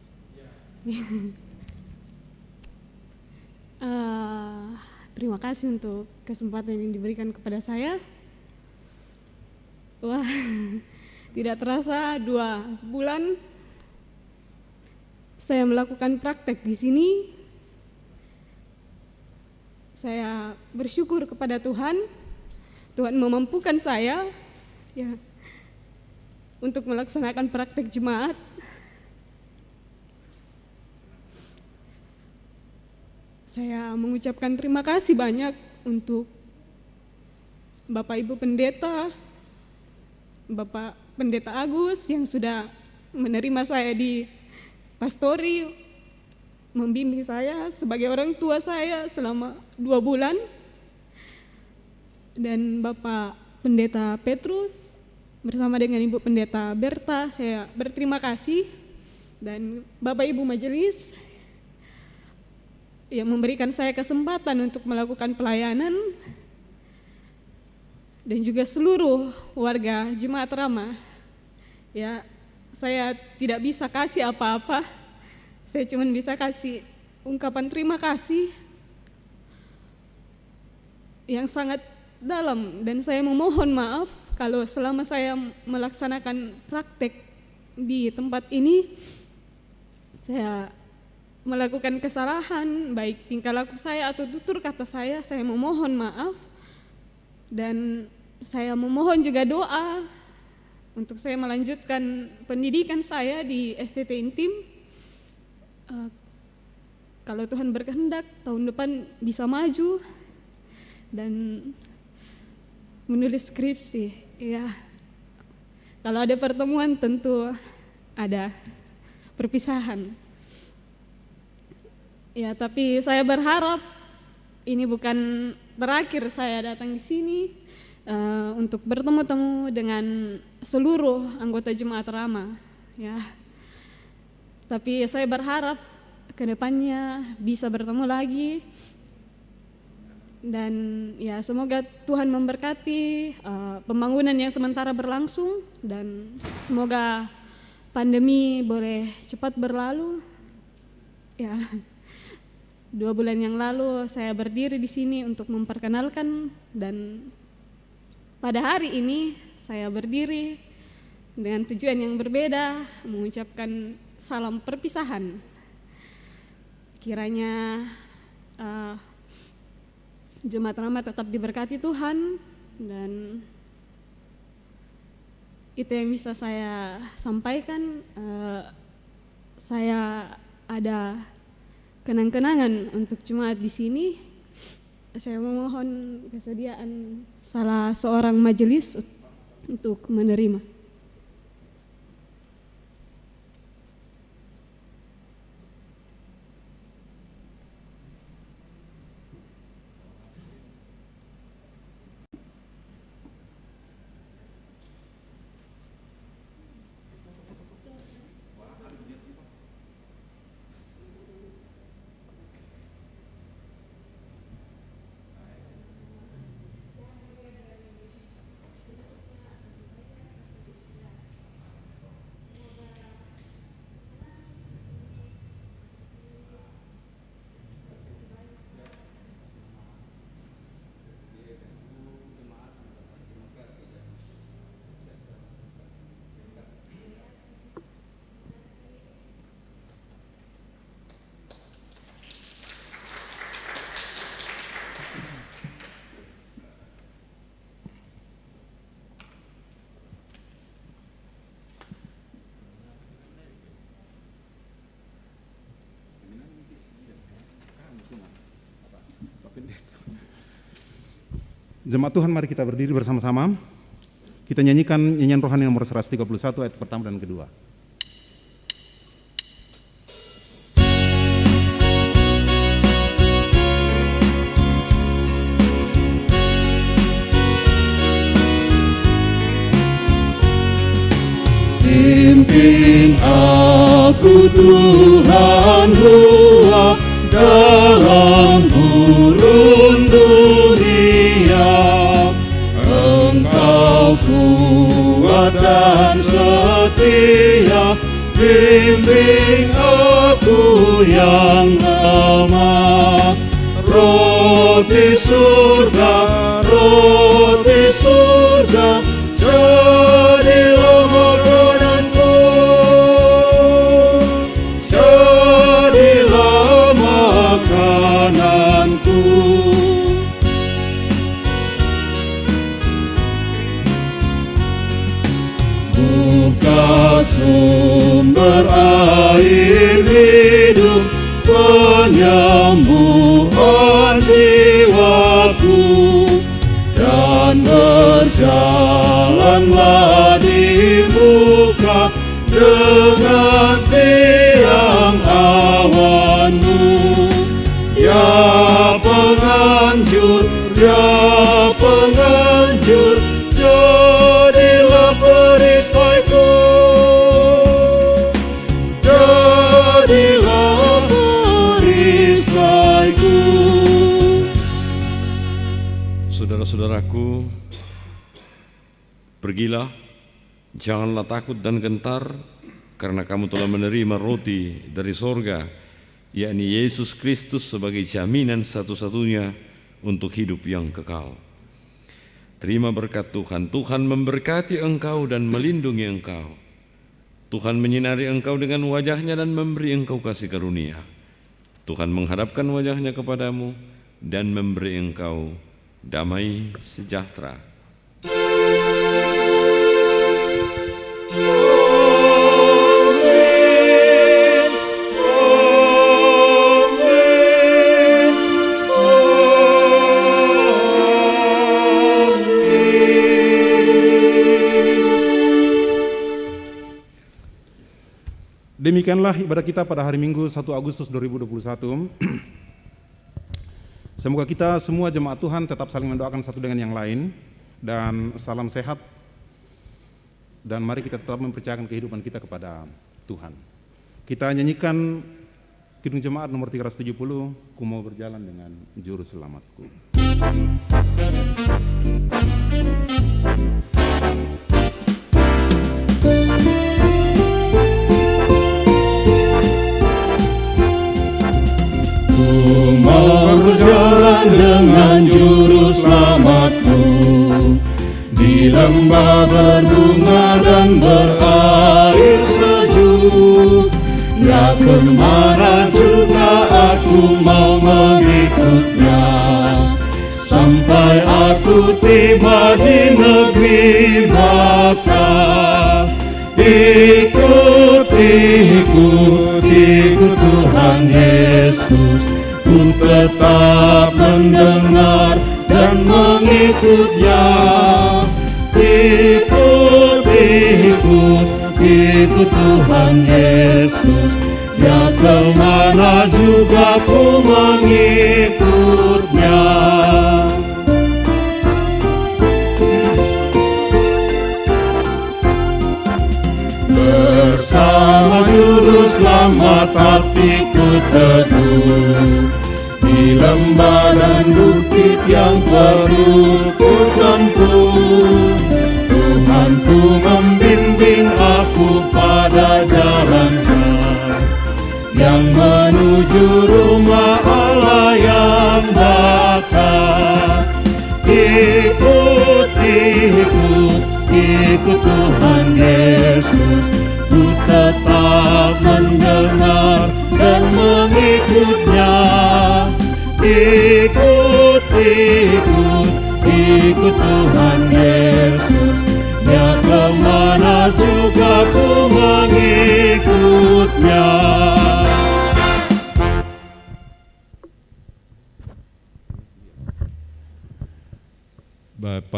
Terima kasih untuk kesempatan yang diberikan kepada saya. Wah, tidak terasa 2 bulan saya melakukan praktek di sini. Saya bersyukur kepada Tuhan. Tuhan memampukan saya ya untuk melaksanakan praktek jemaat. Saya mengucapkan terima kasih banyak untuk Bapak Ibu Pendeta, Bapak Pendeta Agus yang sudah menerima saya di pastori, membimbing saya sebagai orang tua saya selama 2 bulan, dan Bapak Pendeta Petrus bersama dengan Ibu Pendeta Berta, saya berterima kasih, dan Bapak Ibu Majelis yang memberikan saya kesempatan untuk melakukan pelayanan, dan juga seluruh warga Jemaat Rahmah. Ya, saya tidak bisa kasih apa-apa, saya cuma bisa kasih ungkapan terima kasih yang sangat dalam, dan saya memohon maaf kalau selama saya melaksanakan praktek di tempat ini saya melakukan kesalahan, baik tingkah laku saya atau tutur kata saya memohon maaf. Dan saya memohon juga doa untuk saya melanjutkan pendidikan saya di STT Intim. Kalau Tuhan berkehendak, tahun depan bisa maju dan menulis skripsi. Ya, kalau ada pertemuan tentu ada perpisahan. Ya, tapi saya berharap ini bukan terakhir saya datang di sini untuk bertemu-temu dengan seluruh anggota Jemaat Rahmah. Ya, tapi saya berharap kedepannya bisa bertemu lagi, dan ya semoga Tuhan memberkati pembangunan yang sementara berlangsung, dan semoga pandemi boleh cepat berlalu. Ya. 2 bulan yang lalu saya berdiri di sini untuk memperkenalkan, dan pada hari ini saya berdiri dengan tujuan yang berbeda, mengucapkan salam perpisahan. Kiranya Jemaat Rahmah tetap diberkati Tuhan, dan itu yang bisa saya sampaikan. Saya ada kenang-kenangan untuk jemaat di sini. Saya memohon kesediaan salah seorang majelis untuk menerima. Jemaat Tuhan, mari kita berdiri bersama-sama. Kita nyanyikan nyanyian rohani nomor 131 ayat pertama dan kedua. Pimpin aku Tuhanku dalam gurun dunia, Engkau kuat dan setia, bimbing aku yang lemah. Roti surga, jadilah makananku, jadilah makananku. Buka sumber air hidup, penyembuhan jiwaku, dan berjalanlah di muka dengan tiang awanmu. Ya penganjur, jadilah perisaiku, jadilah perisaiku. Saudara-saudaraku, pergilah, janganlah takut dan gentar, karena kamu telah menerima roti dari sorga, yakni Yesus Kristus sebagai jaminan satu-satunya untuk hidup yang kekal. Terima berkat Tuhan. Tuhan memberkati engkau dan melindungi engkau. Tuhan menyinari engkau dengan wajahnya dan memberi engkau kasih karunia. Tuhan menghadapkan wajahnya kepadamu dan memberi engkau damai sejahtera. Demikianlah ibadah kita pada hari Minggu 1 Agustus 2021. Semoga kita semua jemaat Tuhan tetap saling mendoakan satu dengan yang lain, dan salam sehat, dan mari kita tetap mempercayakan kehidupan kita kepada Tuhan. Kita nyanyikan Kidung Jemaat nomor 370, Ku Mau Berjalan Dengan Juru Selamatku. Ku mau berjalan dengan juru selamatku, di lembah berbunga dan berair sejuk. Ya kemana juga aku mau mengikutnya, sampai aku tiba di negeri Baka. Ikut Tuhan Yesus, ku tetap mendengar dan mengikutnya. Ikut Tuhan Yesus, ya kemana juga ku mengikutnya. Bersama juru selamat hatiku teduh, di lembah dan bukit yang perlu ku tempuh. Tuhanku membimbing aku pada jalannya, yang menuju rumah Allah yang bakar. Ikut Tuhan Yesus, ku tetap mendengar dan mengikutnya. Ikut Tuhan Yesus, ya kemana juga ku mengikutnya.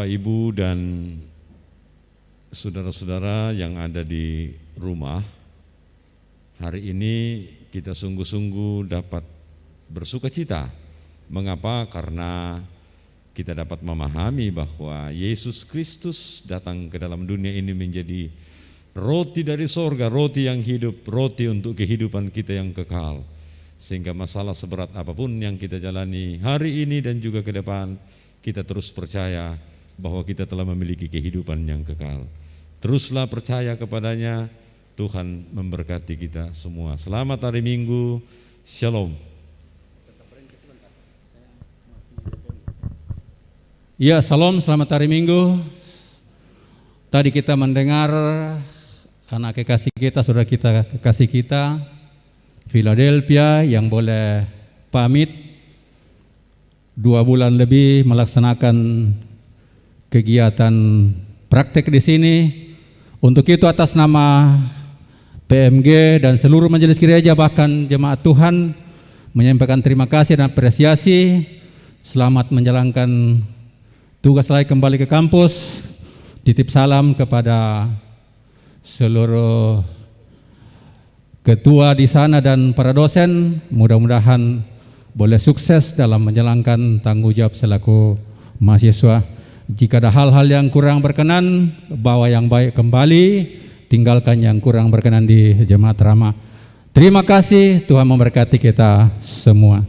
Bapak, Ibu, dan saudara-saudara yang ada di rumah, hari ini kita sungguh-sungguh dapat bersuka cita. Mengapa? Karena kita dapat memahami bahwa Yesus Kristus datang ke dalam dunia ini menjadi roti dari sorga, roti yang hidup, roti untuk kehidupan kita yang kekal. Sehingga masalah seberat apapun yang kita jalani hari ini dan juga ke depan, kita terus percaya bahwa kita telah memiliki kehidupan yang kekal. Teruslah percaya kepadanya, Tuhan memberkati kita semua. Selamat hari Minggu, Shalom. Ya, salam, selamat hari Minggu. Tadi kita mendengar anak kekasih kita, saudara kita kekasih kita, Philadelphia, yang boleh pamit 2 bulan lebih melaksanakan kegiatan praktek di sini. Untuk itu atas nama PMG dan seluruh majelis gereja, bahkan jemaat Tuhan, menyampaikan terima kasih dan apresiasi. Selamat menjalankan tugas lagi kembali ke kampus. Titip salam kepada seluruh ketua di sana dan para dosen. Mudah-mudahan boleh sukses dalam menjalankan tanggung jawab selaku mahasiswa. Jika ada hal-hal yang kurang berkenan, bawa yang baik kembali, tinggalkan yang kurang berkenan di jemaat Rama. Terima kasih, Tuhan memberkati kita semua.